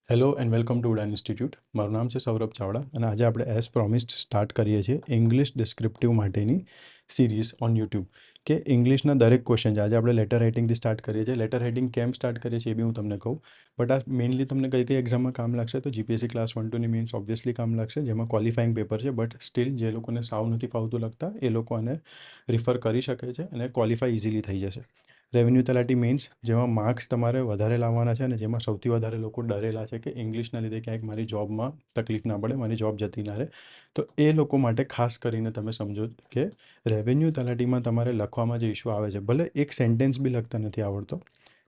Hello and welcome to ઉડાન institute. મારું નામ છે સૌરભ ચાવડા અને આજે આપણે એઝ પ્રોમિસ્ડ સ્ટાર્ટ કરીએ છીએ ઇંગ્લિશ ડિસ્ક્રિપ્ટિવ માટેની સિરીઝ ઓન યુટ્યુબ કે ઇંગ્લિશના દરેક ક્વેશ્ચન છે. આજે આપણે લેટર રાઇટિંગથી સ્ટાર્ટ કરીએ છીએ. લેટર રાઇટિંગ કેમ સ્ટાર્ટ કરીએ છીએ એ બી હું તમને કહું, બટ આ મેઇનલી તમને કઈ કઈ એક્ઝામમાં કામ લાગશે તો જીપીએસસી ક્લાસ 1-2ની મેઇન્સ ઓબ્વિયસલી કામ લાગશે, જેમાં ક્વોલિફાઈંગ પેપર છે. બટ સ્ટીલ જે લોકોને સાવ નથી ફાવતું લખતા એ લોકો આને રિફર કરી શકે છે અને ક્વોલિફાઈ ઇઝીલી થઈ જશે. રેવન્યુ તલાટી મેઇન્સ, જેમાં માર્ક્સ તમારે વધારે લાવવાના છે અને જેમાં સૌથી વધારે લોકો ડરેલા છે કે ઇંગ્લિશના લીધે ક્યાંક મારી જોબમાં તકલીફ ના પડે, મારી જોબ જતી ના રહે, તો એ લોકો માટે ખાસ કરીને તમે સમજો કે રેવન્યુ તલાટીમાં તમારે લખવામાં જે ઇશ્યુ આવે છે, ભલે એક સેન્ટેન્સ બી લખતા નથી આવડતો,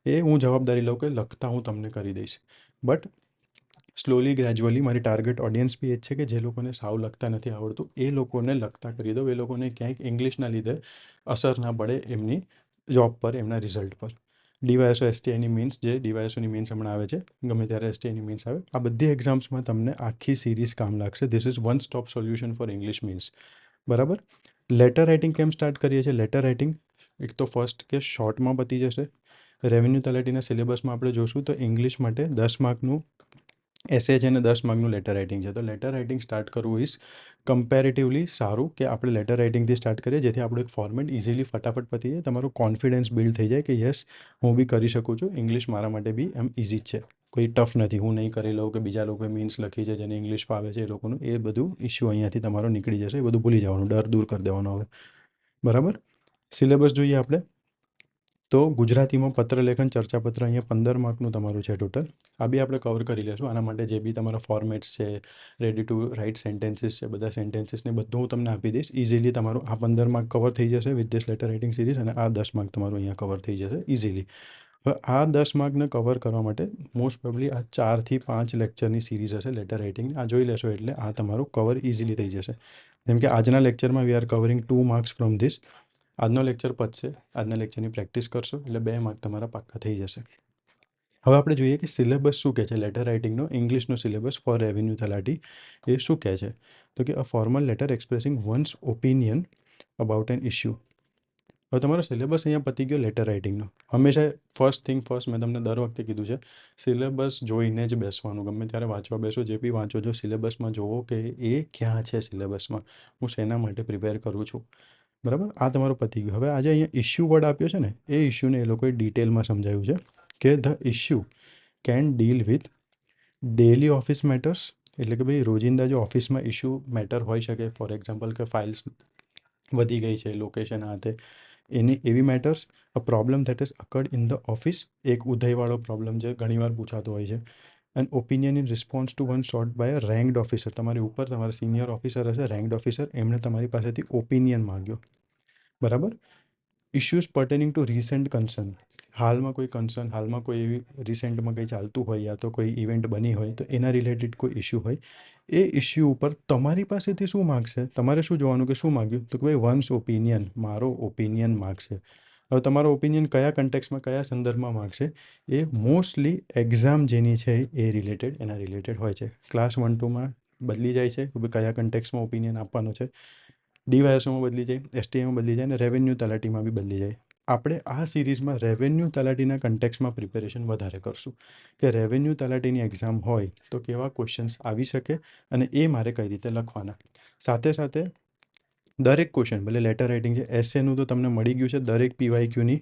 એ હું જવાબદારી લઉં કે લખતા હું તમને કરી દઈશ. બટ સ્લોલી ગ્રેજ્યુઅલી મારી ટાર્ગેટ ઓડિયન્સ બી એ જ છે કે જે લોકોને સાવ લખતા નથી આવડતું એ લોકોને લખતા કરી દો, એ લોકોને ક્યાંક ઇંગ્લિશના લીધે અસર ના પડે એમની જોબ પર, એમના રિઝલ્ટ પર. ડીવાયએસઓ એસટીઆઈની મીન્સ, જે ડીવાયએસઓની મીન્સ હમણાં આવે છે, ગમે ત્યારે એસટીઆઈની મીન્સ આવે, આ બધી એક્ઝામ્સમાં તમને આખી સિરીઝ કામ લાગશે. This is one stop solution four English means. બરાબર. લેટર રાઇટિંગ કેમ સ્ટાર્ટ કરીએ છીએ? લેટર રાઇટિંગ એક તો ફર્સ્ટ કે શોર્ટમાં પતી જશે. રેવન્યુ તલાટીના સિલેબસમાં આપણે જોશું તો ઇંગ્લિશ માટે 10 માર્કનું એસે છે અને 10 માર્કનું લેટર રાઇટિંગ છે. તો લેટર રાઇટિંગ સ્ટાર્ટ કરવું ઇઝ કમ્પેરેટિવલી સારું કે આપણે લેટર રાઇટિંગથી સ્ટાર્ટ કરીએ, જેથી આપણું એક ફોર્મેટ ઇઝીલી ફટાફટ પતી જાય, તમારું કોન્ફિડન્સ બિલ્ડ થઈ જાય કે યસ હું બી કરી શકું છું, ઇંગ્લિશ મારા માટે બી એમ ઇઝી જ છે, કોઈ ટફ નથી, હું નહીં કરી લઉં કે બીજા લોકોએ મીન્સ લખી છે જેને ઇંગ્લિશ ફાવે છે એ લોકોનું, એ બધું ઇશ્યુ અહીંયાથી તમારો નીકળી જશે. એ બધું ભૂલી જવાનું, ડર દૂર કરી દેવાનો હવે. બરાબર. સિલેબસ જોઈએ આપણે તો ગુજરાતીમાં પત્રલેખન ચર્ચાપત્ર, અહીંયા 15 માર્કનું તમારું છે ટોટલ. આ બી આપણે કવર કરી લેશું. આના માટે જે બી તમારા ફોર્મેટ્સ છે, રેડી ટુ રાઇટ સેન્ટેન્સીસ છે, બધા સેન્ટેન્સીસને બધું હું તમને આપી દઈશ. ઇઝીલી તમારું આ 15 માર્ક કવર થઈ જશે with this letter writing series, અને આ 10 માર્ક તમારું અહીંયા કવર થઈ જશે ઇઝીલી. હવે આ 10 માર્કને કવર કરવા માટે મોસ્ટ પ્રોબેબલી આ 4 થી 5 લેક્ચરની સિરીઝ હશે લેટર રાઇટિંગ. આ જોઈ લેશો એટલે આ તમારું કવર ઇઝીલી થઈ જશે. જેમ કે આજના લેક્ચરમાં we are covering 2 marks from this. આજનો લેક્ચર પતશે, આજના લેક્ચરની પ્રેક્ટિસ કરશો એટલે 2 માર્ક તમારા પાક્કા થઈ જશે. હવે આપણે જોઈએ કે સિલેબસ શું કહે છે લેટર રાઇટિંગનો, ઇંગ્લિશનો સિલેબસ ફોર રેવન્યુ તલાટી એ શું કહે છે? તો કે a formal letter expressing one's opinion about an issue. હવે તમારો સિલેબસ અહીંયા પતી ગયો લેટર રાઇટિંગનો. હંમેશા ફર્સ્ટ થિંગ ફર્સ્ટ, મેં તમને દર વખતે કીધું છે, સિલેબસ જોઈને જ બેસવાનું. ગમે ત્યારે વાંચવા બેસો, જે બી વાંચો છો સિલેબસમાં જોવો કે એ ક્યાં છે સિલેબસમાં, હું શેના માટે પ્રિપેર કરું છું. બરાબર. આ તમારું પતી ગયું. હવે આજે અહીંયા ઇશ્યુ વર્ડ આપ્યો છે ને, એ ઇશ્યુને એ લોકોએ ડિટેલમાં સમજાવ્યું છે કે the issue can deal with daily office matters, એટલે કે ભાઈ રોજિંદા જે ઓફિસમાં ઇશ્યુ મેટર હોઈ શકે, ફોર એક્ઝામ્પલ કે ફાઇલ્સ વધી ગઈ છે, લોકેશન આ તે, એની એવી matters. A problem that is occurred in the office, એક ઉધઈવાળો પ્રોબ્લેમ જે ઘણીવાર પૂછાતો હોય છે. And opinion in response to one sought by a ranked officer, તમારી ઉપર તમારા સિનિયર ઓફિસર હશે, રેન્કડ ઓફિસર, એમણે તમારી પાસેથી ઓપિનિયન માગ્યો. બરાબર. Issues pertaining to recent concern, હાલમાં કોઈ કન્સર્ન, હાલમાં કોઈ એવી રિસેન્ટમાં કંઈ ચાલતું હોય યા તો કોઈ ઇવેન્ટ બની હોય તો એના રિલેટેડ કોઈ ઇશ્યુ હોય, એ ઇશ્યુ ઉપર તમારી પાસેથી શું માગશે, તમારે શું જોવાનું કે શું માગ્યું, તો કે ભાઈ વન્સ ઓપિનિયન, મારો ઓપિનિયન માગશે. હવે તમારો ઓપિનિયન કયા કન્ટેક્સમાં, કયા સંદર્ભમાં માગશે, એ મોસ્ટલી એક્ઝામ જેની છે એ રિલેટેડ, એના રિલેટેડ હોય છે. ક્લાસ 1-2માં બદલી જાય છે કે ભાઈ કયા કન્ટેક્સમાં ઓપિનિયન આપવાનો છે, ડીવાયએસઓમાં બદલી જાય, એસટીઆઈમાં બદલી જાય અને રેવન્યુ તલાટીમાં બી બદલી જાય. આપણે આ સિરીઝમાં રેવન્યુ તલાટીના કન્ટેક્સમાં પ્રિપેરેશન વધારે કરશું કે રેવન્યુ તલાટીની એક્ઝામ હોય તો કેવા ક્વેશ્ચન્સ આવી શકે અને એ મારે કઈ રીતે લખવાના. સાથે સાથે દરેક ક્વેશ્ચન, ભલે લેટર રાઇટિંગ છે, એસેનું તો તમને મળી ગયું છે, દરેક પીવાયક્યુની,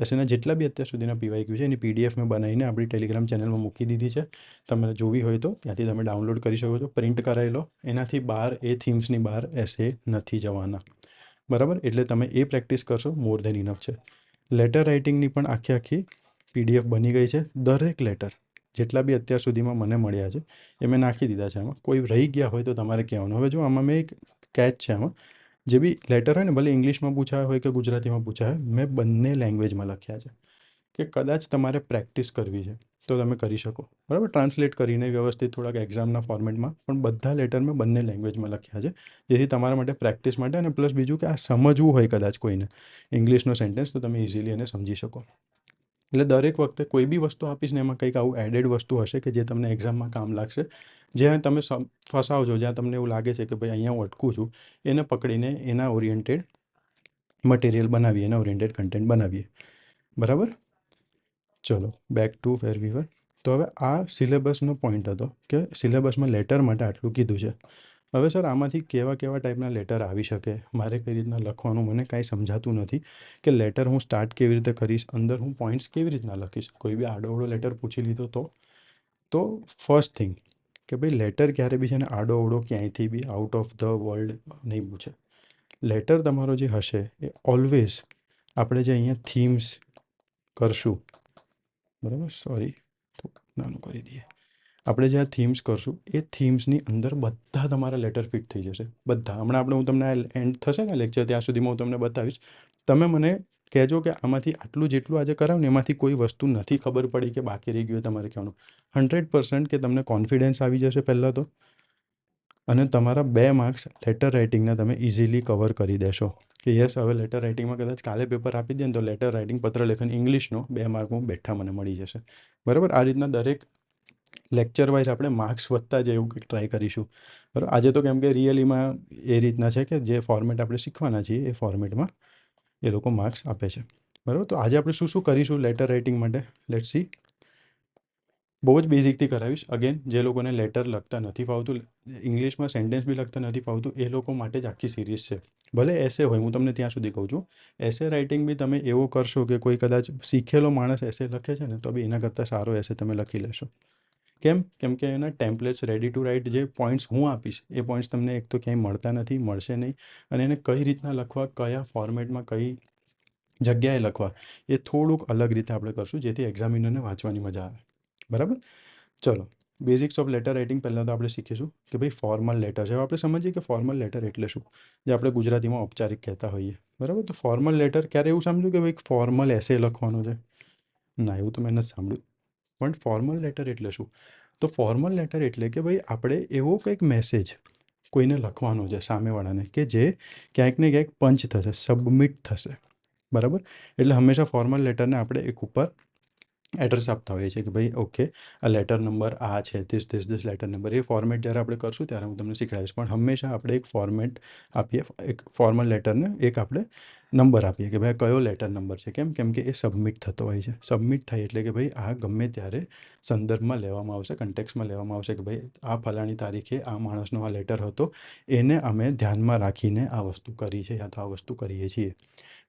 એસેના જેટલા બી અત્યાર સુધીના પીવાયક્યુ છે એની પીડીએફ મેં બનાવીને આપણી ટેલિગ્રામ ચેનલમાં મૂકી દીધી છે. તમે જોવી હોય તો ત્યાંથી તમે ડાઉનલોડ કરી શકો છો, પ્રિન્ટ કરાવી લો. એનાથી બહાર, એ થીમ્સની બહાર એસે નથી જવાના. બરાબર. એટલે તમે એ પ્રેક્ટિસ કરશો, મોર ધેન ઇનફ છે. લેટર રાઇટિંગની પણ આખી પીડીએફ બની ગઈ છે. દરેક લેટર જેટલા બી અત્યાર સુધીમાં મને મળ્યા છે એ મેં નાખી દીધા છે આમાં. કોઈ રહી ગયા હોય તો તમારે કહેવાનું. હવે જો આમાં મેં એક કેચ છે, આમાં જે બી લેટર હોય ને, ભલે ઇંગ્લિશમાં પૂછાયા હોય કે ગુજરાતીમાં પૂછાયા હોય, મેં બંને લેંગ્વેજમાં લખ્યા છે કે કદાચ તમારે પ્રેક્ટિસ કરવી છે તો તમે કરી શકો. બરાબર. ટ્રાન્સલેટ કરીને વ્યવસ્થિત થોડાક એક્ઝામના ફોર્મેટમાં, પણ બધા લેટર મેં બંને લેંગ્વેજમાં લખ્યા છે, જેથી તમારા માટે પ્રેક્ટિસ માટે, અને પ્લસ બીજું કે આ સમજવું હોય કદાચ કોઈને ઇંગ્લિશનો સેન્ટેન્સ તો તમે ઇઝીલી એને સમજી શકો. એટલે દરેક વખતે કોઈ બી વસ્તુ આપીશ ને એમાં કંઈક આવું એડેડ વસ્તુ હશે કે જે તમને એક્ઝામમાં કામ લાગશે. જ્યાં તમે ફસાવ છો, જ્યાં તમને એવું લાગે છે કે ભાઈ અહીંયા હું અટકું છું, એને પકડીને એના ઓરિએન્ટેડ મટીરિયલ બનાવીએ, એના ઓરિએન્ટેડ કન્ટેન્ટ બનાવીએ. બરાબર. ચલો બેક ટુ વેર વી વર. તો હવે આ સિલેબસનો પોઈન્ટ હતો કે સિલેબસમાં લેટર માટે આટલું કીધું છે. હવે સર આમાંથી કેવા કેવા ટાઈપના લેટર આવી શકે, મારે કઈ રીતના લખવાનું, મને કાંઈ સમજાતું નથી કે લેટર હું સ્ટાર્ટ કેવી રીતે કરીશ, અંદર હું પોઈન્ટ્સ કેવી રીતના લખીશ. કોઈ બી આડોઅવળો લેટર પૂછી લીધો તો ફર્સ્ટ થિંગ કે ભાઈ લેટર ક્યારે બી છે ને આડોઅવળો ક્યાંયથી બી આઉટ ઓફ ધ વર્લ્ડ નહીં પૂછે. લેટર તમારો જે હશે એ ઓલવેઝ આપણે જે અહીંયા થીમ્સ કરશું, બરાબર, સોરી નાનું કરી દઈએ, આપણે જે આ થીમ્સ કરશું એ થીમ્સની અંદર બધા તમારા લેટર ફિટ થઈ જશે, બધા. હમણાં હું તમને એન્ડ થશે ને લેક્ચર ત્યાં સુધીમાં હું તમને બતાવીશ. તમે મને કહેજો કે આમાંથી આટલું જેટલું આજે કરાવ્યું ને એમાંથી કોઈ વસ્તુ નથી ખબર પડી કે બાકી રહી ગયું તમારે કહેવાનું. 100% કે તમને કોન્ફિડન્સ આવી જશે પહેલાં તો, અને તમારા 2 માર્ક્સ લેટર રાઇટિંગના તમે ઇઝીલી કવર કરી દેશો કે યસ હવે લેટર રાઇટિંગમાં કદાચ કાલે પેપર આપી દે ને તો લેટર રાઇટિંગ પત્રલેખન ઇંગ્લિશનો 2 માર્ક હું બેઠા મને મળી જશે. બરાબર, આ રીતના દરેક લેક્ચર વાઇઝ આપણે માર્ક્સ વધતા જાય એવું કંઈક ટ્રાય કરીશું. બરાબર, આજે તો કેમ કે રિયલીમાં એ રીતના છે કે જે ફોર્મેટ આપણે શીખવાના છીએ એ ફોર્મેટમાં એ લોકો માર્ક્સ આપે છે. બરાબર, તો આજે આપણે શું શું કરીશું લેટર રાઇટિંગ માટે, લેટ્સ સી. બહુ જ બેઝિકથી કરાવીશ. અગેન, જે લોકોને લેટર લખતા નથી ફાવતું, ઇંગ્લિશમાં સેન્ટેન્સ બી લખતા નથી ફાવતું, એ લોકો માટે જ આખી સિરીઝ છે. ભલે એસે હોય, હું તમને ત્યાં સુધી કહું છું, એસે રાઇટિંગ બી તમે એવો કરશો કે કોઈ કદાચ શીખેલો માણસ એસે લખે છે ને તો બી એના કરતાં સારો એસે તમે લખી લેશો. કેમ કે એના ટેમ્પલેટ્સ રેડી ટુ રાઇટ જે પોઈન્ટ્સ હું આપીશ એ પોઈન્ટ્સ તમને એક તો ક્યાંય મળતા નથી, મળશે નહીં, અને એને કઈ રીતના લખવા, કયા ફોર્મેટમાં, કઈ જગ્યાએ લખવા, એ થોડુંક અલગ રીતે આપણે કરશું જેથી એક્ઝામિનરને વાંચવાની મજા આવે. બરાબર, ચલો. બેઝિક્સ ઓફ લેટર રાઇટિંગ પહેલાં તો આપણે શીખીશું કે ભાઈ ફોર્મલ લેટર છે. હવે આપણે સમજીએ કે ફોર્મલ લેટર એટલે શું, જે આપણે ગુજરાતીમાં ઔપચારિક કહેતા હોઈએ. બરાબર, તો ફોર્મલ લેટર ક્યારે એવું સાંભળ્યું કે ભાઈ એક ફોર્મલ એસે લખવાનો છે? ના, એવું તો મેં નથી સાંભળ્યું. પણ ફોર્મલ લેટર એટલે શું? તો ફોર્મલ લેટર એટલે કે ભાઈ આપણે એવો કંઈક મેસેજ કોઈને લખવાનો છે સામેવાળાને કે જે ક્યાંક ને ક્યાંક પંચ થશે, સબમિટ થશે. બરાબર, એટલે હંમેશા ફોર્મલ લેટરને આપણે એક ઉપર એડ્રેસ આપતા હોઈએ છીએ કે ભાઈ ઓકે આ લેટર નંબર આ છે, this letter number. A format જ્યારે આપણે કરશું ત્યારે હું તમને શીખવાડીશ, પણ હંમેશા આપણે એક ફોર્મેટ આપીએ, એક ફોર્મલ લેટરને એક આપણે નંબર આપીએ કે ભાઈ કયો લેટર નંબર છે. કેમ કે એ સબમિટ થતો હોય છે. સબમિટ થાય એટલે કે ભાઈ આ ગમે ત્યારે સંદર્ભમાં લેવામાં આવશે, કન્ટેક્સમાં લેવામાં આવશે કે ભાઈ આ ફલાણી તારીખે આ માણસનો આ લેટર હતો, એને અમે ધ્યાનમાં રાખીને આ વસ્તુ કરી છે યા તો આ વસ્તુ કરીએ છીએ.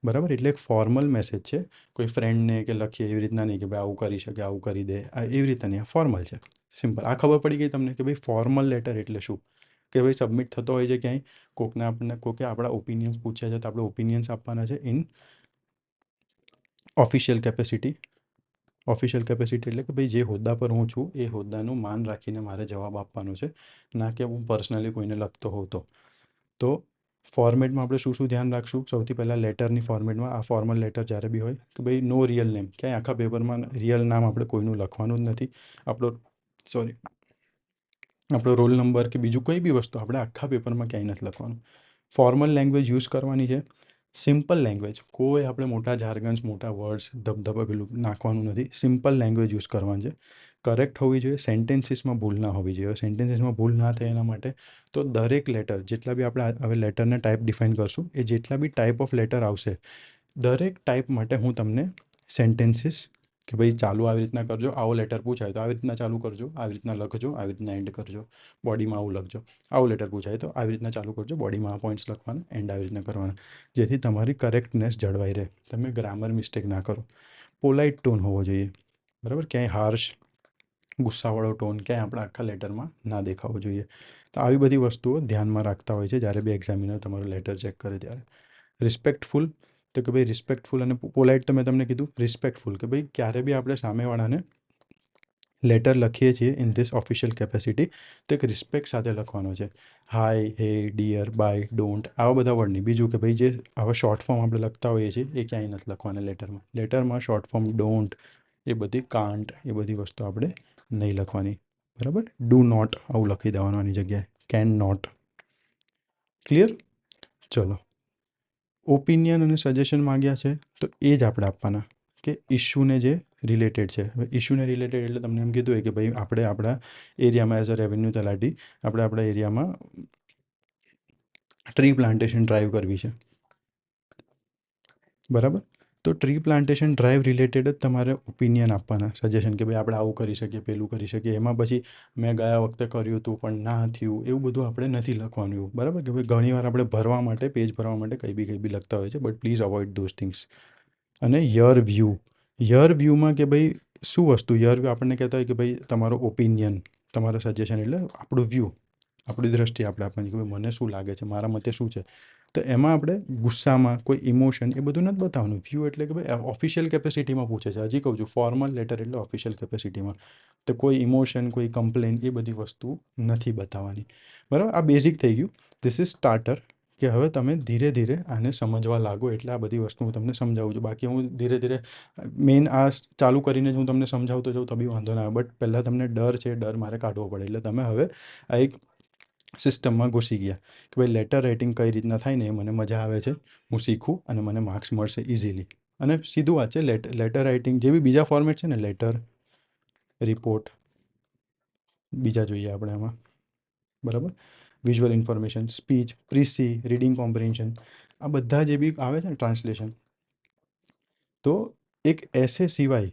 બરાબર, એટલે એક ફોર્મલ મેસેજ છે. કોઈ ફ્રેન્ડને કે લખીએ એવી રીતના નહીં કે ભાઈ આવું કરી શકે, આવું કરી દે, આ એવી રીતના નહીં, આ ફોર્મલ છે, સિમ્પલ. આ ખબર પડી ગઈ તમને કે ભાઈ ફોર્મલ લેટર એટલે શું, કે ભાઈ સબમિટ થતો હોય છે ક્યાંય, કોકને આપણને કોકે આપણા ઓપિનિયન્સ પૂછ્યા છે તો આપણે ઓપિનિયન્સ આપવાના છે in official capacity. Official capacity એટલે કે ભાઈ જે હોદ્દા પર હું છું એ હોદ્દાનું માન રાખીને મારે જવાબ આપવાનો છે, ના કે હું પર્સનલી કોઈને લખતો હોઉં તો ફોર્મેટમાં આપણે શું શું ધ્યાન રાખશું? સૌથી પહેલાં લેટરની ફોર્મેટમાં આ ફોર્મલ લેટર જ્યારે બી હોય કે ભાઈ નો રિયલ નેમ, ક્યાંય આખા પેપરમાં રિયલ નામ આપણે કોઈનું લખવાનું જ નથી. આપણો રોલ નંબર કે બીજું કોઈ બી વસ્તુ આપણે આખા પેપરમાં ક્યાંય નથી લખવાનું. ફોર્મલ લેંગ્વેજ યુઝ કરવાની છે, સિમ્પલ લેંગ્વેજ, કોઈ આપણે મોટા જાર્ગન્સ, મોટા વર્ડ્સ, ધબધબા પેલું નાખવાનું નથી. સિમ્પલ લેંગ્વેજ યુઝ કરવાની છે. કરેક્ટ હોવી જોઈએ, સેન્ટેન્સીસમાં ભૂલ ના હોવી જોઈએ. સેન્ટેન્સીસમાં ભૂલ ના થાય એના માટે તો દરેક લેટર, જેટલા બી આપણે હવે લેટરને ટાઈપ ડિફાઇન કરશું, એ જેટલા બી ટાઈપ ઓફ લેટર આવશે દરેક ટાઈપ માટે હું તમને સેન્ટેન્સીસ કે ભાઈ ચાલુ આવી રીતના કરજો, આવો લેટર પૂછાય તો આવી રીતના ચાલુ કરજો, આવી રીતના લખજો, આવી રીતના એન્ડ કરજો, બોડીમાં આવું લખજો. આવો લેટર પૂછાય તો આવી રીતના ચાલુ કરજો, બોડીમાં આ પોઈન્ટ્સ લખવાના, એન્ડ આવી રીતના કરવાના, જેથી તમારી કરેક્ટનેસ જળવાઈ રહે, તમે ગ્રામર મિસ્ટેક ના કરો. પોલાઇટ ટોન હોવો જોઈએ. બરાબર, ક્યાંય હાર્શ, ગુસ્સાવાળો ટોન ક્યાંય આપણા આખા લેટરમાં ના દેખાવો જોઈએ. તો આવી બધી વસ્તુઓ ધ્યાનમાં રાખતા હોય છે જ્યારે બી એક્ઝામિનર તમારું લેટર ચેક કરે ત્યારે. રિસ્પેક્ટફુલ, તો કે ભાઈ રિસ્પેક્ટફુલ અને પોલાઇટ તો મેં તમને કીધું. રિસ્પેક્ટફુલ કે ભાઈ ક્યારે બી આપણે સામેવાળાને લેટર લખીએ છીએ ઇન ધીસ ઓફિશિયલ કેપેસિટી તો એક રિસ્પેક્ટ સાથે લખવાનો છે. હાય, હે, ડિયર, બાય, ડોન્ટ, આવા બધા વર્ડ નહીં. બીજું કે ભાઈ જે આવા શોર્ટ ફોર્મ આપણે લખતા હોઈએ છીએ એ ક્યાંય નથી લખવાના લેટરમાં. લેટરમાં શોર્ટ ફોર્મ ડોન્ટ, એ બધી કાન્ટ, એ બધી વસ્તુ આપણે નહીં લખવાની. બરાબર, ડુ નોટ આવું લખી દેવાનું આની જગ્યાએ, કેન નોટ. ક્લિયર? ચલો. ઓપિનિયન અને સજેશન માંગ્યા છે તો એ જ આપણે આપવાના કે ઇશ્યુને જે રિલેટેડ છે. હવે ઇશ્યુને રિલેટેડ એટલે તમને એમ કીધું હોય કે ભાઈ આપણે આપણા એરિયામાં એઝ અ રેવન્યુ તલાટી આપણે આપણા એરિયામાં ટ્રી પ્લાન્ટેશન ડ્રાઈવ કરવી છે. બરાબર, તો ટ્રી પ્લાન્ટેશન ડ્રાઈવ રિલેટેડ જ તમારે ઓપિનિયન આપવાના, સજેશન કે ભાઈ આપણે આવું કરી શકીએ, પેલું કરી શકીએ. એમાં પછી મેં ગયા વખતે કર્યું હતું પણ ના થયું એવું બધું આપણે નથી લખવાનું એવું, બરાબર? કે ભાઈ ઘણીવાર આપણે ભરવા માટે, પેજ ભરવા માટે કંઈ બી લખતા હોય છે, but please avoid those things. અને યર વ્યૂમાં કે ભાઈ શું વસ્તુ, યર વ્યૂ આપણને કહેતા હોય કે ભાઈ તમારો ઓપિનિયન, તમારો સજેશન એટલે આપણું વ્યૂ, આપણી દ્રષ્ટિ આપણે આપવાની કે ભાઈ મને શું લાગે છે, મારા મતે શું છે. તો એમાં આપણે ગુસ્સામાં કોઈ ઇમોશન એ બધું નથી બતાવવાનું. વ્યૂ એટલે કે ભાઈ ઓફિશિયલ કેપેસિટીમાં પૂછે છે, હજી કહું છું, ફોર્મલ લેટર એટલે ઓફિશિયલ કેપેસિટીમાં. તો કોઈ ઇમોશન, કોઈ કમ્પ્લેન એ બધી વસ્તુ નથી બતાવવાની, બરાબર? આ બેઝિક થઈ ગયું. ધીસ ઇઝ સ્ટાર્ટર, કે હવે તમે ધીરે ધીરે આને સમજવા લાગો એટલે આ બધી વસ્તુ હું તમને સમજાવું છું. બાકી હું ધીરે ધીરે મેઇન આ ચાલુ કરીને જ હું તમને સમજાવતો જાઉં તો બી વાંધો ના આવે, બટ પહેલાં તમને ડર છે, ડર મારે કાઢવો પડે. એટલે તમે હવે આ એક સિસ્ટમમાં ઘૂસી ગયા કે ભાઈ લેટર રાઇટિંગ કઈ રીતના થાય ને એ મને મજા આવે છે, હું શીખું અને મને માર્ક્સ મળશે ઇઝીલી. અને સીધું વાત છે, લેટર રાઇટિંગ જે બી બીજા ફોર્મેટ છે ને, લેટર, રિપોર્ટ, બીજા જોઈએ આપણે આમાં, બરાબર? Visual information, speech, precis, reading comprehension, આ બધા જે બી આવે છે ને ટ્રાન્સલેશન, તો એક એસે સિવાય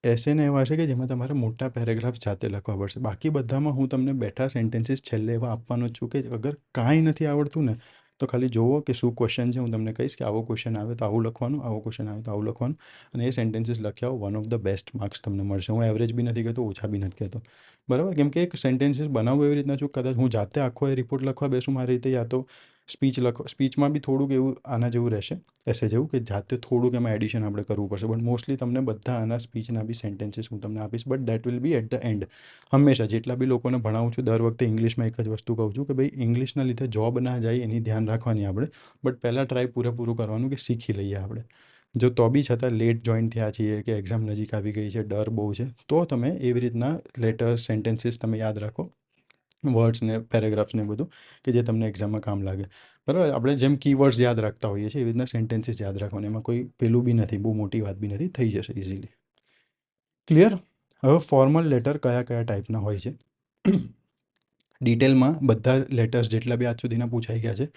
એસેને એવા છે કે જેમાં તમારે મોટા પેરેગ્રાફ જાતે લખવા પડશે. બાકી બધામાં હું તમને બેઠા સેન્ટેન્સીસ છેલ્લે એવા આપવાનો જ છું કે અગર કાંઈ નથી આવડતું ને તો ખાલી જોવો કે શું ક્વેશ્ચન છે, હું તમને કહીશ કે આવો ક્વેશ્ચન આવે તો આવું લખવાનું, આવો ક્વેશ્ચન આવે તો આવું લખવાનું, અને એ સેન્ટેન્સીસ લખ્યા હો, one of the best marks તમને મળશે. હું એવરેજ બી નથી કહેતો, ઓછા બી નથી કહેતો, બરાબર? કેમ કે એક સેન્ટેન્સીસ બનાવવું એવી રીતના છું, કદાચ હું જાતે આખો એ રિપોર્ટ લખવા બેસું મારી રીતે, યા તો સ્પીચમાં બી થોડુંક એવું આના જેવું રહેશે, એસે જેવું, કે જાતે થોડુંક એમાં એડિશન આપણે કરવું પડશે. બટ મોસ્ટલી તમને બધા આના સ્પીચના બી સેન્ટેન્સીસ હું તમને આપીશ, but that will be at the end. હંમેશા જેટલા બી લોકોને ભણાવું છું દર વખતે ઇંગ્લિશમાં એક જ વસ્તુ કહું છું કે ભાઈ ઇંગ્લિશના લીધે જોબ ના જાય એની ધ્યાન રાખવાની આપણે, બટ પહેલાં ટ્રાય પૂરેપૂરું કરવાનું કે શીખી લઈએ આપણે. જો તો બી છતાં લેટ જોઈન થયા છીએ કે એક્ઝામ નજીક આવી ગઈ છે, ડર બહુ છે, તો તમે એવી રીતના લેટર્સ, સેન્ટેન્સીસ તમે યાદ રાખો, વર્ડ્સ ને પેરેગ્રાફ્સ ને બધું, કે જે તમને એક્ઝામમાં કામ લાગે, બરાબર? આપણે જેમ કીવર્ડ્સ યાદ રાખતા હોઈએ છીએ એવી રીતના સેન્ટેન્સીસ યાદ રાખવાની, એમાં કોઈ પેલું બી નથી, બહુ મોટી વાત બી નથી, થઈ જશે ઇઝીલી. ક્લિયર? હવે ફોર્મલ લેટર કયા કયા ટાઈપના હોય છે, ડિટેલમાં બધા લેટર્સ જેટલા બી આજ સુધીના પૂછાઈ ગયા છે,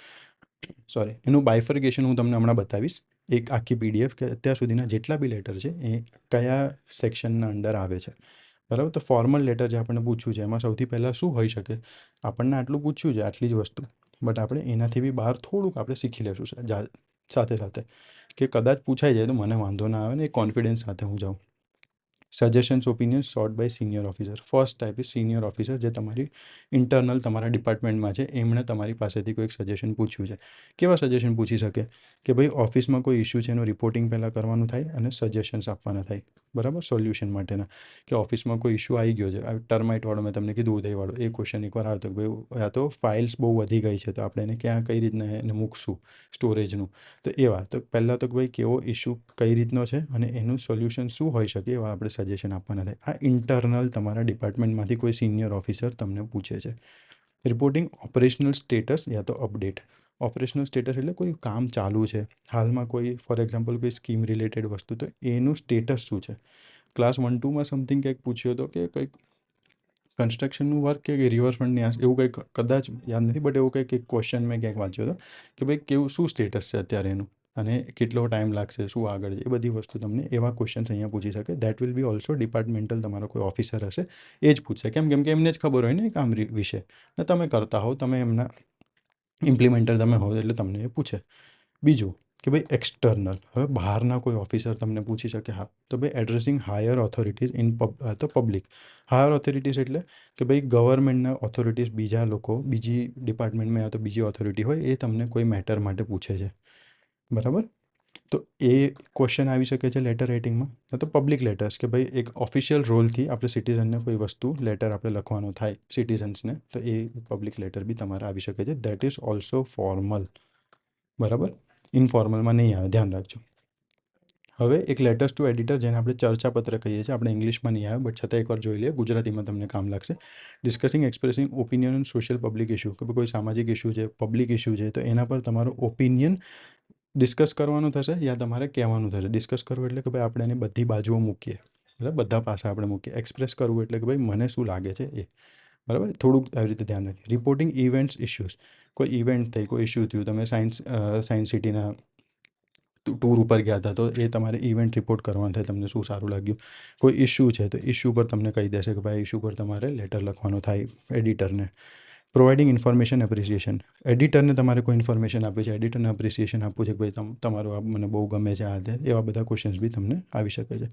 સોરી, એનું બાયફર્ગેશન હું તમને હમણાં બતાવીશ, એક આખી પીડીએફ, કે અત્યાર સુધીના જેટલા બી લેટર છે એ કયા સેક્શનના અંડર આવે છે, બરાબર? તો ફોર્મલ લેટર જે આપણને પૂછ્યું છે એમાં સૌથી પહેલાં શું હોઈ શકે, આપણને આટલું પૂછ્યું છે, આટલી જ વસ્તુ, બટ આપણે એનાથી બી બહાર થોડુંક આપણે શીખી લેશું સાથે સાથે, કે કદાચ પૂછાઈ જાય તો મને વાંધો ના આવે ને એ કોન્ફિડન્સ સાથે હું જાઉં. Suggestions, opinion sought by senior officer. First type is senior officer, જે તમારી ઇન્ટરનલ તમારા ડિપાર્ટમેન્ટમાં છે, એમણે તમારી પાસેથી કોઈક સજેશન પૂછ્યું છે. કેવા સજેશન પૂછી શકે કે ભાઈ ઓફિસમાં કોઈ ઇશ્યુ છે એનું રિપોર્ટિંગ પહેલાં કરવાનું થાય અને સજેશન્સ આપવાના થાય, બરાબર? સોલ્યુશન માટેના, કે ઓફિસમાં કોઈ ઇશ્યુ આવી ગયો છે, ટર્માઇટવાળો મેં તમને કીધું, ઉદયવાળો, એ ક્વેશ્ચન એકવાર આવ્યો તો ભાઈ યા તો ફાઇલ્સ બહુ વધી ગઈ છે તો આપણે એને ક્યાં કઈ રીતના એને મૂકશું સ્ટોરેજનું, તો એવા તો પહેલાં તો ભાઈ કેવો ઇશ્યુ કઈ રીતનો છે અને એનું સોલ્યુશન શું હોઈ શકે એવા આપણે સજેશન આપવાના થાય. આ ઇન્ટરનલ તમારા ડિપાર્ટમેન્ટમાંથી કોઈ સિનિયર ઓફિસર તમને પૂછે છે. રિપોર્ટિંગ ઓપરેશનલ સ્ટેટસ યા તો અપડેટ. ઓપરેશનલ સ્ટેટસ એટલે કોઈ કામ ચાલુ છે હાલમાં, કોઈ ફોર એક્ઝામ્પલ કોઈ સ્કીમ રિલેટેડ વસ્તુ, તો એનું સ્ટેટસ શું છે. ક્લાસ 1-2માં સમથિંગ કંઈક પૂછ્યો હતો કે કંઈક કન્સ્ટ્રક્શનનું વર્ક કે રિવરફ્રન્ટની એવું કંઈક, કદાચ યાદ નથી, બટ એવું કંઈક એક ક્વેશ્ચન મેં ક્યાંક વાંચ્યો હતો કે ભાઈ કેવું શું સ્ટેટસ છે અત્યારે એનું અને કેટલો ટાઈમ લાગશે, શું આગળ છે, એ બધી વસ્તુ તમને એવા ક્વેશ્ચન્સ અહીંયા પૂછી શકે. That will B also departmental, તમારો કોઈ ઓફિસર હશે એ જ પૂછશે. કેમ કે એમને જ ખબર હોય ને એ કામ વિશે, અને તમે કરતા હો, તમે એમના ઇમ્પ્લિમેન્ટર તમે હો, એટલે તમને એ પૂછે. બીજું કે ભાઈ એક્સટર્નલ, હવે બહારના કોઈ ઓફિસર તમને પૂછી શકે. હા, તો ભાઈ એડ્રેસિંગ હાયર ઓથોરિટીઝ ઇન તો પબ્લિક. હાયર ઓથોરિટીઝ એટલે કે ભાઈ ગવર્મેન્ટના ઓથોરિટીઝ, બીજા લોકો, બીજી ડિપાર્ટમેન્ટમાં યા તો બીજી ઓથોરિટી હોય, એ તમને કોઈ મેટર માટે પૂછે છે, બરાબર? તો એ ક્વેશ્ચન આવી શકે છે લેટર રાઇટિંગમાં. તો પબ્લિક લેટર્સ, કે ભાઈ એક ઓફિશિયલ રોલથી આપણે સિટીઝનને કોઈ વસ્તુ લેટર આપણે લખવાનો થાય સિટીઝન્સને, તો એ પબ્લિક લેટર બી તમારે આવી શકે છે. દેટ ઇઝ ઓલ્સો ફોર્મલ, બરાબર? ઇનફોર્મલમાં નહીં આવે, ધ્યાન રાખજો. હવે એક લેટર્સ ટુ એડિટર, જેને આપણે ચર્ચાપત્ર કહીએ છીએ, આપણે ઇંગ્લિશમાં નહીં આવે બટ છતાં એકવાર જોઈ લઈએ, ગુજરાતીમાં તમને કામ લાગશે. Discussing expressing opinion on social public issue, કે કોઈ સામાજિક ઇશ્યુ છે, પબ્લિક ઇશ્યુ છે, તો એના પર તમારો ઓપિનિયન ડિસ્કસ કરવાનું થશે યા તમારે કહેવાનું થશે. ડિસ્કસ કરવું એટલે કે ભાઈ આપણે એની બધી બાજુઓ મૂકીએ, એટલે બધા પાસે આપણે મૂકીએ. એક્સપ્રેસ કરવું એટલે કે ભાઈ મને શું લાગે છે એ, બરાબર? થોડુંક આવી રીતે ધ્યાન રાખીએ. રિપોર્ટિંગ ઇવેન્ટ્સ ઇશ્યુઝ, કોઈ ઇવેન્ટ થઈ, કોઈ ઇશ્યુ થયું, તમે સાયન્સ સિટીના ટૂર ઉપર ગયા હતા તો એ તમારે ઇવેન્ટ રિપોર્ટ કરવાનું થાય, તમને શું સારું લાગ્યું. કોઈ ઇશ્યુ છે તો ઇશ્યુ પર તમને કહી દેશે કે ભાઈ ઇશ્યુ પર તમારે લેટર લખવાનો થાય એડિટરને. પ્રોવાઇડિંગ ઇન્ફોર્મેશન એપ્રિસિએશન, એડિટરને તમારે કોઈ ઇન્ફોર્મેશન આપવી છે, એડિટરને એપ્રિસિએશન આપવું છે કે ભાઈ તમારું આ મને બહુ ગમે છે, આ તે એવા બધા ક્વેશ્ચન્સ બી તમને આવી શકે છે.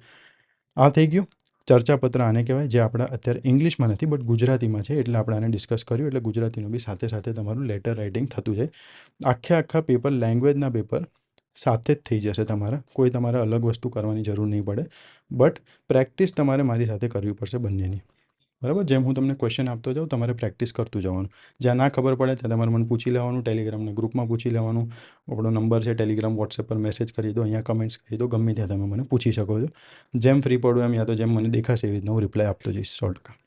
આ થઈ ગયું ચર્ચાપત્ર. આને કહેવાય જે આપણા અત્યારે ઇંગ્લિશમાં નથી બટ ગુજરાતીમાં છે એટલે આપણે આને ડિસ્કસ કર્યું, એટલે ગુજરાતીનું બી સાથે સાથે તમારું લેટર રાઇટિંગ થતું જાય. આખા પેપર, લેંગ્વેજના પેપર સાથે જ થઈ જશે તમારા, કોઈ તમારે અલગ વસ્તુ કરવાની જરૂર નહીં પડે. બટ પ્રેક્ટિસ તમારે મારી સાથે કરવી પડશે બંનેની, બરાબર. જેમ હું તમને ક્વેશ્ચન આપતો જાઉં તમારે પ્રેક્ટિસ કરતું જવાનું. જ્યાં ના ખબર પડે ત્યાં તમારે મને પૂછી લેવાનું, ટેલિગ્રામના ગ્રુપમાં પૂછી લેવાનું. આપણો નંબર છે ટેલિગ્રામ, વોટ્સએપ પર મેસેજ કરી દો, અહીંયા કમેન્ટ્સ કરી દો, ગમે ત્યાં તમે મને પૂછી શકો છો. જેમ ફ્રી પડો એમ, યા તો જેમ મને દેખાશે એવી રીતના હું રિપ્લાય આપતો જઈશ 100%.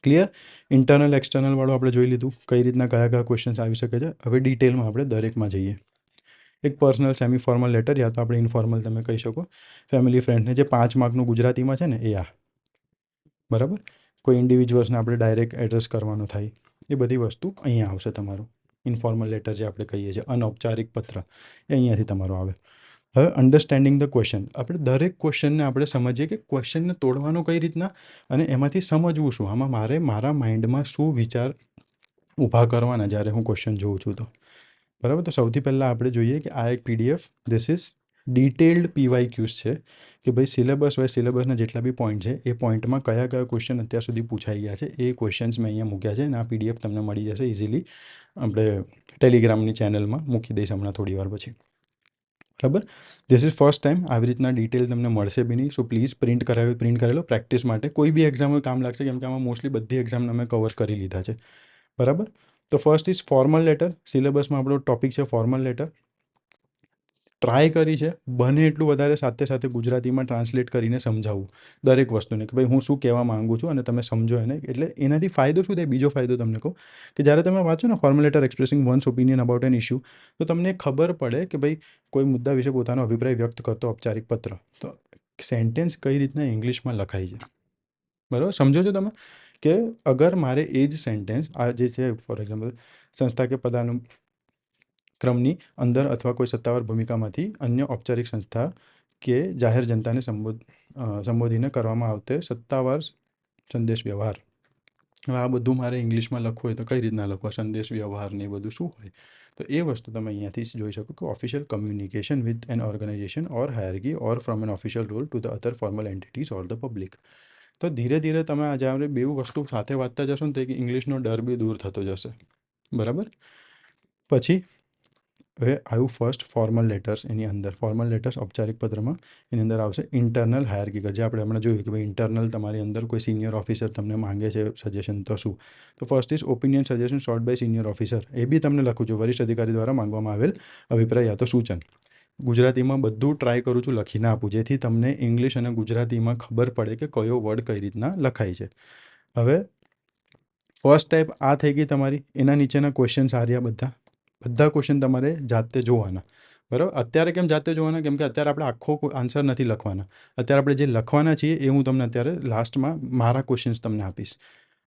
ક્લિયર. ઇન્ટરનલ એક્સટર્નલ વાળું આપણે જોઈ લીધું, કઈ રીતના કયા ક્વેશ્ચન્સ આવી શકે છે. હવે ડિટેલમાં આપણે દરેકમાં જઈએ. એક પર્સનલ સેમી ફોર્મલ લેટર, યા તો આપણે ઇન્ફોર્મલ તમે કહી શકો, ફેમિલી ફ્રેન્ડને, જે 5 માર્કનું ગુજરાતીમાં છે ને એ આ, બરાબર. કોઈ ઇન્ડિવિજ્યુઅલ્સને આપણે ડાયરેક્ટ એડ્રેસ કરવાનો થાય, એ બધી વસ્તુ અહીંયા આવશે તમારું. ઇન્ફોર્મલ લેટર જે આપણે કહીએ છીએ, અનૌપચારિક પત્ર, એ અહીંયાથી તમારો આવે. હવે અન્ડરસ્ટેન્ડિંગ ધ ક્વેશ્ચન, આપણે દરેક ક્વેશ્ચનને આપણે સમજીએ કે ક્વેશ્ચનને તોડવાનો કઈ રીતના અને એમાંથી સમજવું શું, આમાં મારે મારા માઇન્ડમાં શું વિચાર ઊભા કરવાના જ્યારે હું ક્વેશ્ચન જોઉં છું તો, બરાબર. તો સૌથી પહેલાં આપણે જોઈએ કે આ એક પીડીએફ, ધીસ ઇઝ ડિટેલ્ડ પીવાયક્યુઝ છે કે ભાઈ સિલેબસ વાઇઝ સિલેબસના જેટલા બી પોઈન્ટ છે એ પોઈન્ટમાં કયા ક્વેશ્ચન અત્યાર સુધી પૂછાઈ ગયા છે એ ક્વેશ્ચન્સ મેં અહીંયા મૂક્યા છે, અને આ પીડીએફ તમને મળી જશે ઇઝીલી. આપણે ટેલિગ્રામની ચેનલમાં મૂકી દઈશ હમણાં થોડી વાર પછી, બરાબર. ધીસ ઇઝ ફર્સ્ટ ટાઈમ આવી રીતના ડિટેલ તમને મળશે બી નહીં. સો પ્લીઝ પ્રિન્ટ કરેલો પ્રેક્ટિસ માટે, કોઈ બી એક્ઝામમાં કામ લાગશે, કેમ કે આમાં મોસ્ટલી બધી એક્ઝામને અમે કવર કરી લીધા છે, બરાબર. તો ફર્સ્ટ ઇઝ ફોર્મલ લેટર. સિલેબસમાં આપણો ટોપિક છે ફોર્મલ લેટર. ટ્રાય કરી છે બને એટલું વધારે સાથે સાથે ગુજરાતીમાં ટ્રાન્સલેટ કરીને સમજાવવું દરેક વસ્તુને, કે ભાઈ હું શું કહેવા માગું છું અને તમે સમજો એને. એટલે એનાથી ફાયદો શું થાય, બીજો ફાયદો તમને કહું કે જ્યારે તમે વાંચો ને formal letter expressing one's opinion about an issue, તો તમને ખબર પડે કે ભાઈ કોઈ મુદ્દા વિશે પોતાનો અભિપ્રાય વ્યક્ત કરતો ઔપચારિક પત્ર, તો સેન્ટેન્સ કઈ રીતના ઇંગ્લિશમાં લખાય છે, બરાબર. સમજો છો તમે કે અગર મારે એ જ સેન્ટેન્સ, આ જે છે ફોર એક્ઝામ્પલ, સંસ્થા કે પદાનુક્રમની અંદર અથવા કોઈ સત્તાવાર ભૂમિકામાંથી અન્ય ઔપચારિક સંસ્થા કે જાહેર જનતાને સંબોધીને કરવામાં આવતે સત્તાવાર સંદેશ વ્યવહાર. હવે આ બધું મારે ઇંગ્લિશમાં લખવું હોય તો કઈ રીતના લખવા, સંદેશ વ્યવહાર ને એ બધું શું હોય, તો એ વસ્તુ તમે અહીંયાથી જોઈ શકો કે official communication with an organisation or hierarchy or from an official role to the other formal entities or the public. તો ધીરે ધીરે તમે આ જ્યારે બે વસ્તુ સાથે વાંચતા જશો ને તો એક ઇંગ્લિશનો ડર બી દૂર થતો જશે, બરાબર. પછી હવે આવ્યું ફર્સ્ટ ફોર્મલ લેટર્સ. એની અંદર ફોર્મલ લેટર્સ ઔપચારિક પત્રમાં એની અંદર આવશે ઇન્ટરનલ હાયરકીકલ, જે આપણે હમણાં જોયું કે ભાઈ ઇન્ટરનલ તમારી અંદર કોઈ સિનિયર ઓફિસર તમને માંગે છે સજેશન, તો શું. તો first is opinion suggestion sought by senior officer. A B તમને લખું છું, વરિષ્ઠ અધિકારી દ્વારા માંગવામાં આવેલ અભિપ્રાય યા તો સૂચન. ગુજરાતીમાં બધું ટ્રાય કરું છું લખીને આપું, જેથી તમને ઇંગ્લિશ અને ગુજરાતીમાં ખબર પડે કે કયો વર્ડ કઈ રીતના લખાય છે. હવે ફર્સ્ટ ટાઈપ આ થઈ ગઈ તમારી. એના નીચેના ક્વેશ્ચન્સ આ રહ્યા બધા ક્વેશ્ચન તમારે જાતે જોવાના, બરાબર. અત્યારે કેમ જાતે જોવાના, કેમ કે અત્યારે આપણે આખો આન્સર નથી લખવાના. અત્યારે આપણે જે લખવાના છીએ એ હું તમને અત્યારે લાસ્ટમાં મારા ક્વેશ્ચન્સ તમને આપીશ.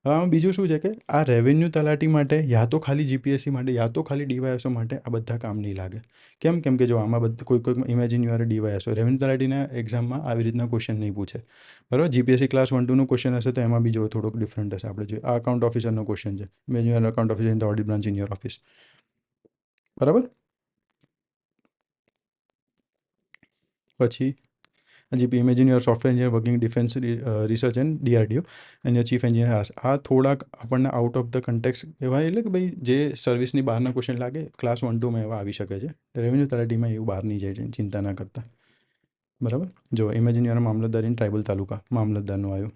હવે આમાં બીજું શું છે કે આ રેવન્યુ તલાટી માટે યા તો ખાલી જીપીએસસી માટે યા તો ખાલી ડીવાયએસઓ માટે આ બધા કામ નહીં લાગે. કેમ કે જો આમાં કોઈ imagine you are DYSO, revenue તલાટીના એક્ઝામમાં આવી રીતના ક્વેશ્ચન નહીં પૂછે, બરાબર. જીપીએસસી ક્લાસ 1 2નું ક્વેશ્ચન હશે તો એમાં બી જો થોડોક ડિફરન્ટ હશે. આપણે જોઈએ આ અકાઉન્ટ ઓફિસરનો ક્વેશ્ચન છે, imagine you R account officer in the audit branch in your office, બરાબર. પછી હજી imagine your software engineer working defence research and DRDO and your chief engineer. આ થોડાક આપણને આઉટ ઓફ ધ કન્ટેક્સ એવા, એટલે કે ભાઈ જે સર્વિસની બહારના ક્વેશ્ચન લાગે ક્લાસ 1 2માં એવા આવી શકે છે. રેવન્યુ તલાટીમાં એવું બહાર નહીં જાય, ચિંતા ના કરતા, બરાબર. જો imagine your mamlatdar in tribal taluka, મામલતદારનું આવ્યું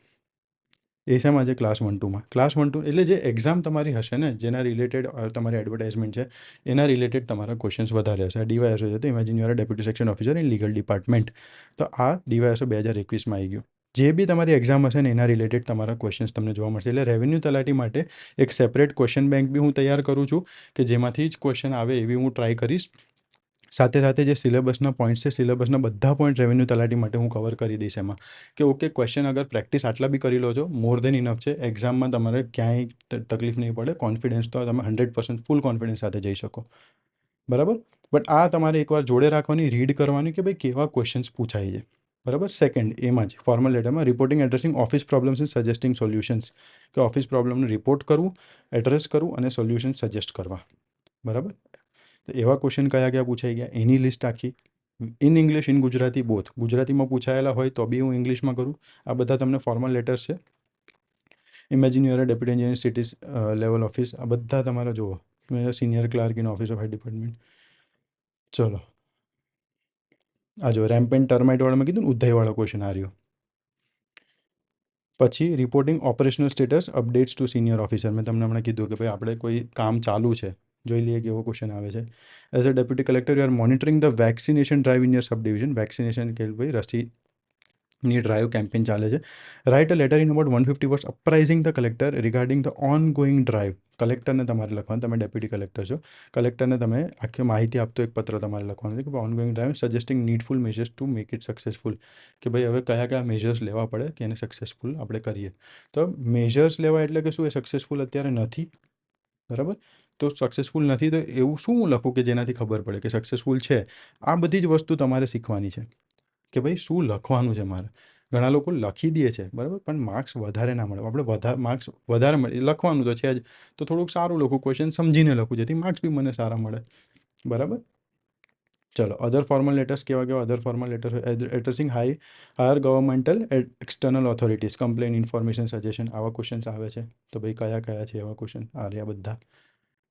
એ શેમાં છે ક્લાસ 1 2માં. ક્લાસ 1 2 એટલે જે એક્ઝામ તમારી હશે ને જેના રિલેટેડ તમારી એડવર્ટાઇઝમેન્ટ છે એના રિલેટેડ તમારા ક્વેશ્ચન્સ વધારે હશે. ડીવાયએસઓ છે તો imagine you R deputy section officer in legal department, તો આ ડીવાયએસઓ 2021માં આવી ગયું. જે બી તમારી એક્ઝામ હશે ને એના રિલેટેડ તમારા ક્વેશ્ચન્સ તમને જોવા મળશે. એટલે રેવન્યુ તલાટી માટે એક સેપરેટ ક્વેશ્ચન બેંક બી હું તૈયાર કરું છું કે જેમાંથી જ ક્વેશ્ચન આવે એવી હું ટ્રાય કરીશ. સાથે સાથે જે સિલેબસના પોઈન્ટ્સ છે, સિલેબસના બધા પોઈન્ટ રેવન્યુ તલાટી માટે હું કવર કરી દઈશ એમાં, કે ઓકે ક્વેશ્ચન અગર પ્રેક્ટિસ આટલા બી કરી લો છો મોર દેન ઇનફ છે. એક્ઝામમાં તમારે ક્યાંય તકલીફ નહીં પડે. કોન્ફિડન્સ તો તમે 100% ફૂલ કોન્ફિડન્સ સાથે જઈ શકો, બરાબર. બટ આ તમારે એકવાર જોડે રાખવાની, રીડ કરવાની કે ભાઈ કેવા ક્વેશ્ચન્સ પૂછાય છે, બરાબર. સેકન્ડ, એમાં જ ફોર્મલ લેટરમાં reporting addressing office problems and suggesting solutions, કે ઓફિસ પ્રોબ્લેમને રિપોર્ટ કરવું, એડ્રેસ કરવું અને સોલ્યુશન સજેસ્ટ કરવા, બરાબર. તો એવા ક્વેશ્ચન કયા કયા પૂછાઈ ગયા એની લિસ્ટ આખી, in English in Gujarati both, ગુજરાતીમાં પૂછાયેલા હોય તો બી હું ઇંગ્લિશમાં કરું. આ બધા તમને ફોર્મલ લેટર્સ છે. Imagine UR deputy engineer cities level office, આ બધા તમારા જુઓ, senior clerk in office of high department. ચલો આ જો રેમ્પેન્ટ ટર્માઇટવાળા મેં કીધું ને, ઉદયવાળો ક્વેશ્ચન આ રહ્યો. પછી reporting operational status updates to senior officer, મેં તમને હમણાં કીધું કે ભાઈ આપણે કોઈ કામ ચાલુ છે, જોઈ લઈએ કેવો ક્વેશ્ચન આવે છે. As a deputy collector you are monitoring the vaccination drive in your sub division, vaccination કે ભાઈ રસીની ડ્રાઈવ કેમ્પેન ચાલે છે. Write a letter in about 150 words apprising the collector regarding the on going drive, કલેક્ટરને તમારે લખવાનું, તમે deputy collector છો, કલેક્ટરને તમે આખી માહિતી આપતો એક પત્ર તમારે લખવાનું છે કે on going drive suggesting needful measures to make it successful, કે ભાઈ હવે કયા કયા મેજર્સ લેવા પડે કે એને સક્સેસફુલ આપણે કરીએ. તો મેજર્સ લેવા એટલે કે શું, એ સક્સેસફુલ અત્યારે નથી, બરાબર. તો સક્સેસફુલ નથી તો એવું શું હું લખું કે જેનાથી ખબર પડે કે સક્સેસફુલ છે. આ બધી જ વસ્તુ તમારે શીખવાની છે કે ભાઈ શું લખવાનું છે મારે. ઘણા લોકો લખી દે છે, બરાબર, પણ માર્ક્સ વધારે ના મળે. આપણે માર્ક્સ વધારે મળે, લખવાનું તો છે જ, તો થોડુંક સારું લખું, ક્વેશ્ચન સમજીને લખું, જેથી માર્ક્સ બી મને સારા મળે, બરાબર. ચલો અધર ફોર્મલ લેટર્સ કેવા કેવા other formal letter, addressing higher governmental external authorities complain information suggestion, આવા ક્વેશ્ચન્સ આવે છે. તો ભાઈ કયા કયા છે એવા ક્વેશ્ચન, આ રહ્યા બધા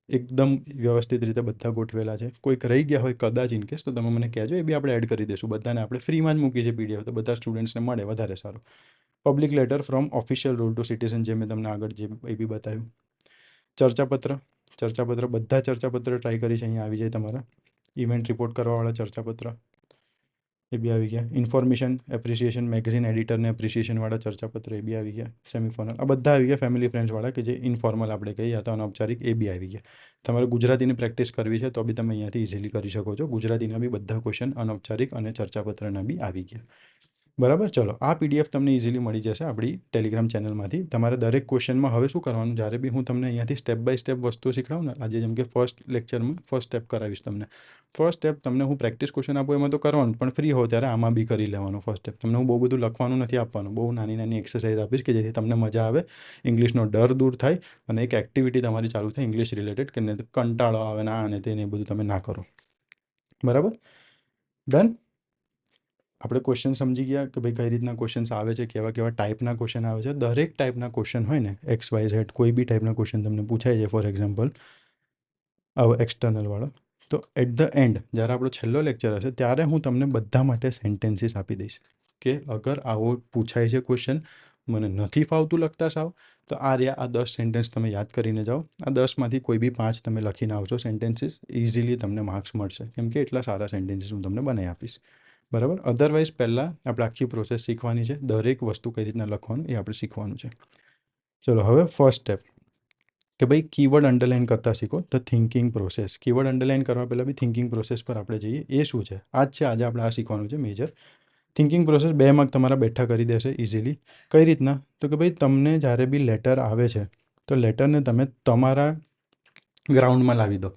એકદમ વ્યવસ્થિત રીતે બધા ગોઠવેલા છે. કોઈક રહી ગયા હોય કદાચ ઇન કેસ તો તમે મને કહેજો, એ બી આપણે એડ કરી દઈશું. બધાને આપણે ફ્રીમાં જ મૂકી છે પીડીએફ, તો બધા સ્ટુડન્ટ્સને મળે વધારે સારું. Public letter from official rule to citizen, જે મેં તમને આગળ જે એ બી બતાવ્યું. ચર્ચાપત્ર, ચર્ચાપત્ર બધા ચર્ચાપત્ર ટ્રાય કરી છે, અહીંયા આવી જાય તમારા. ઇવેન્ટ રિપોર્ટ કરવાવાળા ચર્ચાપત્ર એ બી આવી ગયા. ઇન્ફોર્મેશન એપ્રિસિએશન મેગઝીન એડિટરને એપ્રિસિએશનવાળા ચર્ચાપત્ર એ બી આવી ગયા. સેમિફોર્મલ આ બધા આવી ગયા. ફેમિલી ફ્રેન્ડ્સવાળા કે જે ઇન્ફોર્મલ આપણે કહીએ અથવા અનૌપચારિક, એ બી આવી ગયા. તમારે ગુજરાતીની પ્રેક્ટિસ કરવી છે તો બી તમે અહીંયાથી ઇઝીલી કરી શકો છો. ગુજરાતીના બી બધા ક્વેશ્ચન અનૌપચારિક અને ચર્ચાપત્રના બી આવી ગયા, બરાબર. ચલો આ પીડીએફ તમને ઇઝીલી મળી જશે આપણી ટેલિગ્રામ ચેનલમાંથી. તમારે દરેક ક્વેશ્ચનમાં હવે શું કરવાનું, જ્યારે બી હું તમને અહીંયાથી સ્ટેપ બાય સ્ટેપ વસ્તુ શીખડાવું ને, આજે જેમ કે ફર્સ્ટ લેક્ચરમાં ફર્સ્ટ સ્ટેપ કરાવીશ તમને. ફર્સ્ટ સ્ટેપ તમને હું પ્રેક્ટિસ ક્વેશ્ચન આપું એમાં તો કરવાનું, પણ ફ્રી હો ત્યારે આમાં બી કરી લેવાનું. ફર્સ્ટ સ્ટેપ તમને હું બહુ બધું લખવાનું નથી આપવાનું, બહુ નાની નાની એક્સરસાઇઝ આપીશ કે જેથી તમને મજા આવે, ઇંગ્લિશનો ડર દૂર થાય અને એક એક્ટિવિટી તમારી ચાલુ થાય ઇંગ્લિશ રિલેટેડ, કે નહીં કંટાળો આવે ના અને તેને બધું તમે ના કરો, બરાબર. ડન. આપણે ક્વેશ્ચન સમજી ગયા કે ભાઈ કઈ રીતના ક્વેશ્ચન્સ આવે છે, કેવા કેવા ટાઈપના ક્વેશ્ચન આવે છે. દરેક ટાઈપના ક્વેશ્ચન હોય ને, એક્સ વાય ઝેડ કોઈ બી ટાઈપના ક્વેશ્ચન તમને પૂછાય છે, ફોર એક્ઝામ્પલ આવો એક્સટર્નલવાળો, તો એટ ધ એન્ડ જ્યારે આપણો છેલ્લો લેક્ચર હશે ત્યારે હું તમને બધા માટે સેન્ટેન્સીસ આપી દઈશ કે અગર આવો પૂછાય છે ક્વેશ્ચન, મને નથી ફાવતું લખતા સાવ, તો આ રહ્યા આ 10 સેન્ટેન્સ તમે યાદ કરીને જાઓ. આ 10માંથી કોઈ બી 5 તમે લખીને આવશો સેન્ટેન્સીસ, ઇઝીલી તમને માર્ક્સ મળશે, કેમ કે એટલા સારા સેન્ટેન્સીસ હું તમને બનાવી આપીશ, બરાબર. અધરવાઇઝ પહેલાં આપણે આખી પ્રોસેસ શીખવાની છે, દરેક વસ્તુ કઈ રીતના લખવાનું એ આપણે શીખવાનું છે. ચલો હવે ફર્સ્ટ સ્ટેપ કે ભાઈ કીવર્ડ અંડરલાઇન કરતા શીખો, the thinking process. Keyword underline કરવા પહેલાં બી થિંકિંગ પ્રોસેસ પર આપણે જઈએ. એ શું છે, આ જ છે આજે આપણે આ શીખવાનું છે મેજર. થિંકિંગ પ્રોસેસ 2 માર્ક તમારા બેઠા કરી દેશે ઇઝીલી. કઈ રીતના, તો કે ભાઈ તમને જ્યારે બી લેટર આવે છે તો લેટરને તમે તમારા ગ્રાઉન્ડમાં લાવી દો,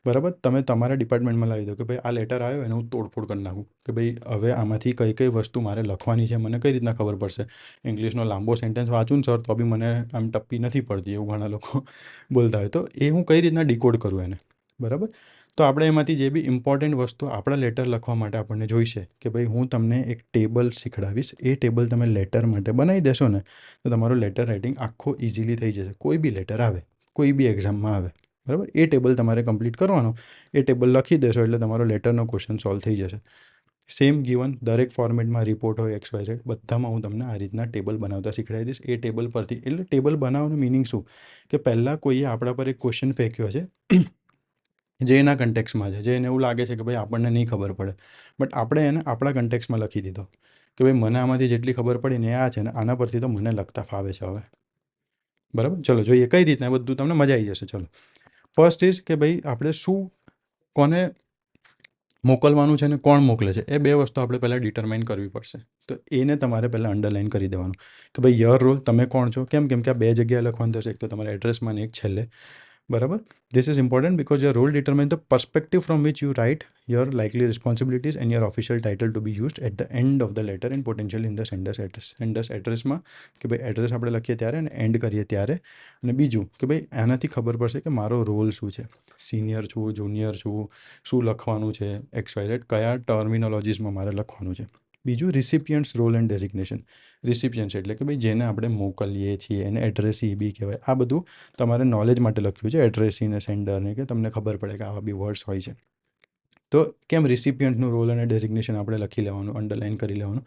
બરાબર. તમે તમારા ડિપાર્ટમેન્ટમાં લાવી દો કે ભાઈ આ લેટર આવ્યો એને હું તોડફોડ કરી નાખું, કે ભાઈ હવે આમાંથી કઈ કઈ વસ્તુ મારે લખવાની છે, મને કઈ રીતના ખબર પડશે. ઇંગ્લિશનો લાંબો સેન્ટેન્સ વાંચું ને સર તો બી મને આમ ટપ્પી નથી પડતી, એવું ઘણા લોકો બોલતા હોય. તો એ હું કઈ રીતના ડીકોડ કરું એને, બરાબર. તો આપણે એમાંથી જે બી ઇમ્પોર્ટન્ટ વસ્તુ આપણા લેટર લખવા માટે આપણને જોઈશે, કે ભાઈ હું તમને એક ટેબલ શીખડાવીશ, એ ટેબલ તમે લેટર માટે બનાવી દેશો ને તો તમારો લેટર રાઇટિંગ આખો ઇઝીલી થઈ જશે. કોઈ બી લેટર આવે, કોઈ બી એક્ઝામમાં આવે, બરાબર. એ ટેબલ તમારે કમ્પ્લીટ કરવાનો, એ ટેબલ લખી દેશો એટલે તમારો લેટરનો ક્વેશ્ચન સોલ્વ થઈ જશે. સેમ ગીવન દરેક ફોર્મેટમાં રિપોર્ટ હોય એક્સ વાય ઝેડ બધામાં હું તમને આ રીતના ટેબલ બનાવતા શીખડાવી દઈશ. એ ટેબલ પરથી, એટલે ટેબલ બનાવવાનું મિનિંગ શું, કે પહેલાં કોઈએ આપણા પર એક ક્વેશ્ચન ફેંક્યો છે જે એના કન્ટેક્સમાં છે, જે એને એવું લાગે છે કે ભાઈ આપણને નહીં ખબર પડે, બટ આપણે એને આપણા કન્ટેક્સમાં લખી દીધો કે ભાઈ મને આમાંથી જેટલી ખબર પડી ને આ છે ને આના પરથી તો મને લખતા ફાવે છે હવે, બરાબર. ચલો જોઈએ કઈ રીતના, બધું તમને મજા આવી જશે. ચલો ફર્સ્ટ ઇઝ કે ભાઈ આપણે શું કોને મોકલવાનું છે ને કોણ મોકલે છે, એ 2 વસ્તુ આપણે પહેલાં ડિટરમાઇન કરવી પડશે. તો એને તમારે પહેલાં અંડરલાઇન કરી દેવાનું કે ભાઈ યર રોલ તમે કોણ છો. કેમ કે આ 2 જગ્યાએ લખવાનું થશે, એક તો તમારા એડ્રેસમાં ને એક છેલ્લે. બરાબર. This is important because your role determines the perspective from which you write your likely responsibilities and your official title to be used at the end of the letter and potentially in the sender's address. Sender's addressમાં કે ભાઈ address આપણે લખીએ ત્યારે અને and કરીએ ત્યારે. અને બીજું કે ભાઈ આનાથી ખબર પડશે કે મારો રોલ શું છે, સિનિયર છું, જુનિયર છું, શું લખવાનું છે, XYZ કયા ટર્મિનોલોજીસમાં મારે લખવાનું છે. બીજું રિસિપિયન્ટ્સ રોલ એન્ડ ડેઝિગ્નેશન. રિસિપિયન્ટ્સ એટલે કે ભાઈ જેને આપણે મોકલીએ છીએ એને એડ્રેસી બી કહેવાય. આ બધું તમારે નોલેજ માટે લખ્યું છે, એડ્રેસીને સેન્ડરને, કે તમને ખબર પડે કે આવા બી વર્ડ્સ હોય છે. તો કેમ રિસિપિયન્ટનું રોલ અને ડેઝિગ્નેશન આપણે લખી લેવાનું, અંડરલાઇન કરી લેવાનું,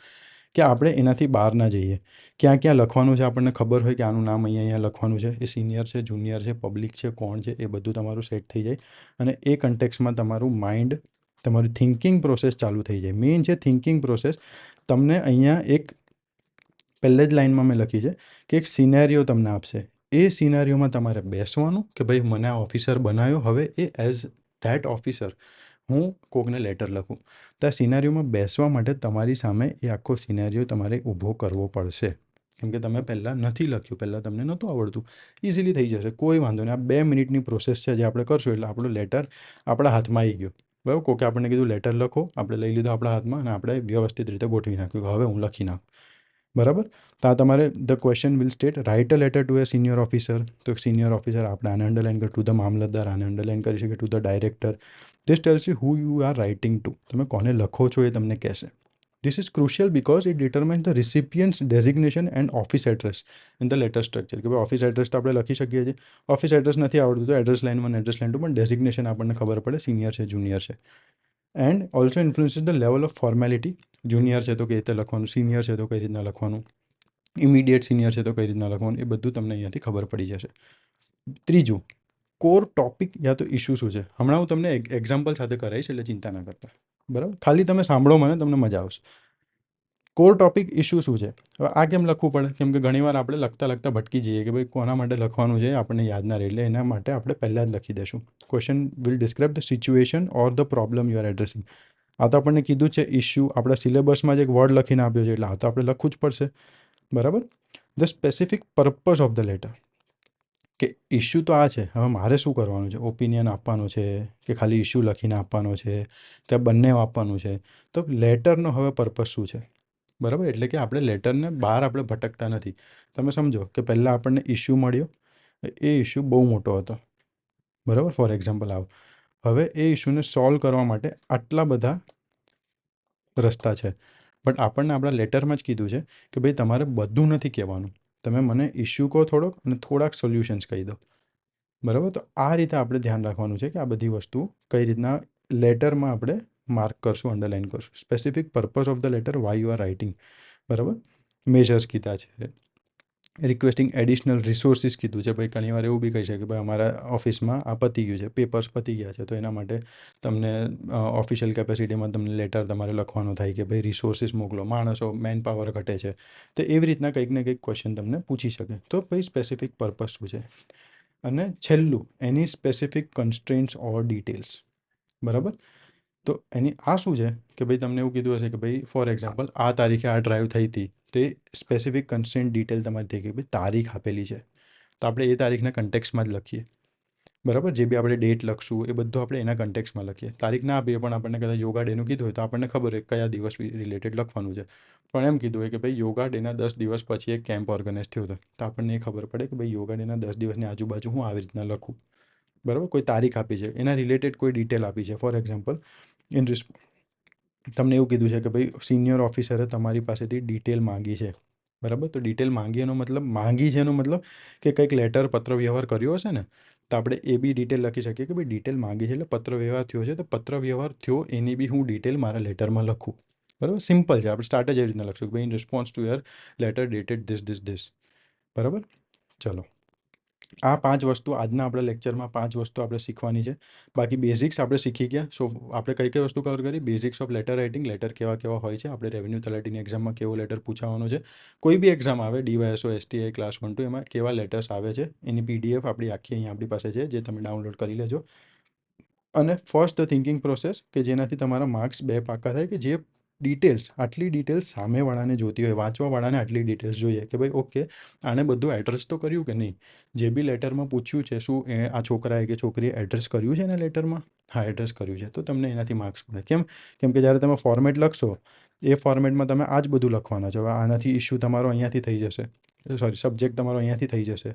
કે આપણે એનાથી બહાર ના જઈએ. ક્યાં ક્યાં લખવાનું છે આપણને ખબર હોય કે આનું નામ અહીંયા લખવાનું છે, એ સિનિયર છે, જુનિયર છે, પબ્લિક છે, કોણ છે, એ બધું તમારું સેટ થઈ જાય. અને એ કન્ટેક્સમાં તમારું માઇન્ડ, તમારી થિંકિંગ પ્રોસેસ ચાલુ થઈ જાય. મેઇન છે થિંકિંગ પ્રોસેસ. તમને અહીંયા એક પહેલે જ લાઇનમાં મેં લખી છે કે એક સિનેરિયો તમને આપશે. એ સિનારીઓમાં તમારે બેસવાનું કે ભાઈ મને આ ઓફિસર બનાવ્યો, હવે એ એઝ ધેટ ઓફિસર હું કોકને લેટર લખું. તો આ સિનારીઓમાં બેસવા માટે તમારી સામે એ આખો સિનારીઓ તમારે ઊભો કરવો પડશે. કેમ કે તમે પહેલાં નથી લખ્યું, પહેલાં તમને નહોતું આવડતું. ઇઝીલી થઈ જશે, કોઈ વાંધો નહીં. આ 2 મિનિટની પ્રોસેસ છે જે આપણે કરશું એટલે આપણો લેટર આપણા હાથમાં આવી ગયો. બરાબર. કોકે આપણને કીધું લેટર લખો, આપણે લઈ લીધો આપણા હાથમાં અને આપણે વ્યવસ્થિત રીતે ગોઠવી નાખ્યું કે હવે હું લખી નાખું. બરાબર. તો આ તમારે the question will state right a letter to A senior officer. તો સિનિયર ઓફિસર આપણે આને અંડરલાઇન કરી, ટુ ધ મામલતદાર આને અંડરલાઇન કરી શકે, to the director. This tells you who you are writing to. તમે કોને લખો છો એ તમને કહેશે. This is crucial because it determines the recipient's designation and office address in the letter structure. કે ભાઈ ઓફિસ એડ્રેસ તો આપણે લખી શકીએ છીએ, ઓફિસ એડ્રેસ નથી આવડતું તો એડ્રેસ લાઇન 1, એડ્રેસ લાઇન 2, પણ ડેઝિગ્નેશન આપણને ખબર પડે સિનિયર છે, જુનિયર છે. And also influences the level of formality. Junior છે તો કઈ રીતે લખવાનું, સિનિયર છે તો કઈ રીતના લખવાનું, ઇમિડિયેટ સિનિયર છે તો કઈ રીતના લખવાનું, એ બધું તમને અહીંયાથી ખબર પડી જશે. ત્રીજું, કોર ટોપિક યા તો ઇશ્યુ શું છે. હમણાં હું તમને એક્ઝામ્પલ સાથે કરાવીશ એટલે ચિંતા ના કરતા. બરાબર. ખાલી તમે સાંભળો મને, તમને મજા આવશે. કોર ટોપિક ઇશ્યુ શું છે. હવે આ કેમ લખવું પડે, કેમ કે ઘણીવાર આપણે લખતા ભટકી જઈએ કે ભાઈ કોના માટે લખવાનું છે આપણને યાદ ના રહે. એટલે એના માટે આપણે પહેલાં જ લખી દઈશું. Question will describe the situation or the problem you are addressing. આ તો આપણને કીધું છે ઇશ્યુ, આપણા સિલેબસમાં જ એક વર્ડ લખીને આપ્યો છે એટલે આ તો આપણે લખવું જ પડશે. બરાબર. The specific purpose of the letter, કે ઇશ્યુ તો આ છે, હવે મારે શું કરવાનું છે, ઓપિનિયન આપવાનો છે કે ખાલી ઇશ્યુ લખીને આપવાનો છે કે બંને આપવાનું છે. તો લેટરનો હવે પર્પઝ શું છે. બરાબર. એટલે કે આપણે લેટરને બહાર આપણે ભટકતા નથી. તમે સમજો કે પહેલાં આપણને ઇશ્યુ મળ્યો, એ ઇશ્યુ બહુ મોટો હતો. બરાબર. ફોર એક્ઝામ્પલ આવો, હવે એ ઇશ્યુને સોલ્વ કરવા માટે આટલા બધા રસ્તા છે, બટ આપણને આપણા લેટરમાં જ કીધું છે કે ભાઈ તમારે બધું નથી કહેવાનું, તમે મને ઇશ્યુ કહો થોડોક અને થોડાક સોલ્યુશન્સ કહી દો. બરાબર. તો આ રીતે આપણે ધ્યાન રાખવાનું છે કે આ બધી વસ્તુ કઈ રીતના લેટરમાં આપણે માર્ક કરશું, અંડરલાઇન કરશું. Specific purpose of the letter, why you are writing. બરાબર. મેજર્સ કીધા છે, રિક્વેસ્ટિંગ એડિશનલ રિસોર્સિસ કીધું છે. ભાઈ ઘણીવાર એવું બી કહી શકે કે ભાઈ અમારા ઓફિસમાં આ પતી ગયું છે, પેપર્સ પતી ગયા છે, તો એના માટે તમને ઓફિશિયલ કેપેસિટીમાં તમને લેટર તમારે લખવાનો થાય કે ભાઈ રિસોર્સિસ મોકલો, માણસો મેન પાવર ઘટે છે. તો એવી રીતના કંઈક ને કંઈક ક્વેશ્ચન તમને પૂછી શકે. તો ભાઈ સ્પેસિફિક પર્પઝ શું છે. અને છેલ્લું, એની સ્પેસિફિક કન્સ્ટ્રેન્ટ્સ ઓર ડિટેલ્સ. બરાબર. તો એની આ શું છે કે ભાઈ તમને એવું કીધું હશે કે ભાઈ ફોર એક્ઝામ્પલ આ તારીખે આ ડ્રાઈવ થઈ હતી, તો એ સ્પેસિફિક કન્સ્ટ્રેન્ટ ડિટેલ તમારી થઈ ગઈ. ભાઈ તારીખ આપેલી છે તો આપણે એ તારીખના કન્ટેક્સમાં જ લખીએ. બરાબર. જે બી આપણે ડેટ લખશું એ બધું આપણે એના કન્ટેક્સમાં લખીએ. તારીખ ના આપીએ પણ આપણને કદાચ યોગા ડેનું કીધું હોય તો આપણને ખબર હોય કયા દિવસ રિલેટેડ લખવાનું છે. પણ એમ કીધું હોય કે ભાઈ યોગા ડેના 10 દિવસ પછી એક કેમ્પ ઓર્ગેનાઇઝ થયો હતો, તો આપણને એ ખબર પડે કે ભાઈ યોગા ડેના 10 દિવસની આજુબાજુ હું આવી રીતના લખું. બરાબર. કોઈ તારીખ આપી છે, એના રિલેટેડ કોઈ ડિટેલ આપી છે. ફોર એક્ઝામ્પલ ઇન તમને એવું કીધું છે કે ભાઈ સિનિયર ઓફિસરે તમારી પાસેથી ડિટેલ માંગી છે. બરાબર. તો ડિટેલ માંગી એનો મતલબ, માંગી છે એનો મતલબ કે કંઈક લેટર પત્ર વ્યવહાર કર્યો હશે ને, તો આપણે એ બી ડિટેલ લખી શકીએ કે ભાઈ ડિટેલ માંગી છે એટલે પત્ર વ્યવહાર થયો છે, તો પત્ર વ્યવહાર થયો એની બી હું ડિટેલ મારા લેટરમાં લખું. બરાબર. સિમ્પલ છે. આપણે સ્ટાર્ટ જ એવી રીતના લખશું કે ભાઈ in response two year letter dated this. બરાબર. ચલો, આ 5 વસ્તુ આજના આપણા લેક્ચરમાં 5 વસ્તુ આપણે શીખવાની છે. બાકી બેઝિક્સ આપણે શીખી ગયા. સો આપણે કઈ વસ્તુ કવર કરી, basics of letter writing, letter કેવા હોય છે, આપણે રેવન્યુ તલાટીની એક્ઝામમાં કેવો લેટર પૂછવાનો છે, કોઈ બી એક્ઝામ આવે, DYSO STI ક્લાસ 1 2 એમાં કેવા લેટર્સ આવે છે, એની PDF આપણી આખી અહીંયા આપણી પાસે છે, જે તમે ડાઉનલોડ કરી લેજો. અને ફર્સ્ટ ધ થિંકિંગ પ્રોસેસ, કે જેનાથી તમારા માર્ક્સ 2 પાકા થાય, કે જે ડિટેલ્સ, આટલી ડિટેલ્સ સામેવાળાને જોતી હોય, વાંચવાવાળાને આટલી ડિટેલ્સ જોઈએ કે ભાઈ ઓકે આણે બધું એડ્રેસ તો કર્યું કે નહીં, જે બી લેટરમાં પૂછ્યું છે શું આ છોકરાએ કે છોકરીએ એડ્રેસ કર્યું છે એના લેટરમાં, હા એડ્રેસ કર્યું છે, તો તમને એનાથી માર્ક્સ મળે. કેમ કે જ્યારે તમે ફોર્મેટ લખશો એ ફોર્મેટમાં તમે આ જ બધું લખવાના છો. હવે આનાથી ઇશ્યુ તમારો અહીંયાથી થઈ જશે, સોરી સબ્જેક્ટ તમારો અહીંયાથી થઈ જશે,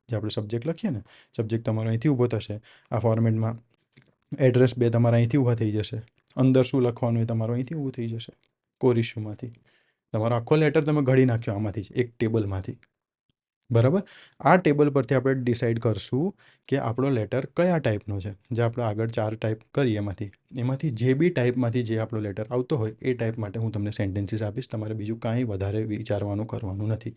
જે આપણે સબ્જેક્ટ લખીએ ને સબ્જેક્ટ તમારો અહીંથી ઊભો થશે આ ફોર્મેટમાં, એડ્રેસ બે તમારા અહીંથી ઊભા થઈ જશે, અંદર શું લખવાનું એ તમારો અહીંથી ઊભું થઈ જશે કોર ઇશ્યુમાંથી. તમારો આખો લેટર તમે ઘડી નાખ્યો આમાંથી જ એક ટેબલમાંથી. બરાબર, આ ટેબલ પરથી આપણે ડિસાઇડ કરશું કે આપણો લેટર કયા ટાઈપનો છે. જે આપણે આગળ 4 ટાઈપ કરી એમાંથી જે બી ટાઈપમાંથી જે આપણો લેટર આવતો હોય એ ટાઈપ માટે હું તમને સેન્ટેન્સીસ આપીશ. તમારે બીજું કાંઈ વધારે વિચારવાનું કરવાનું નથી.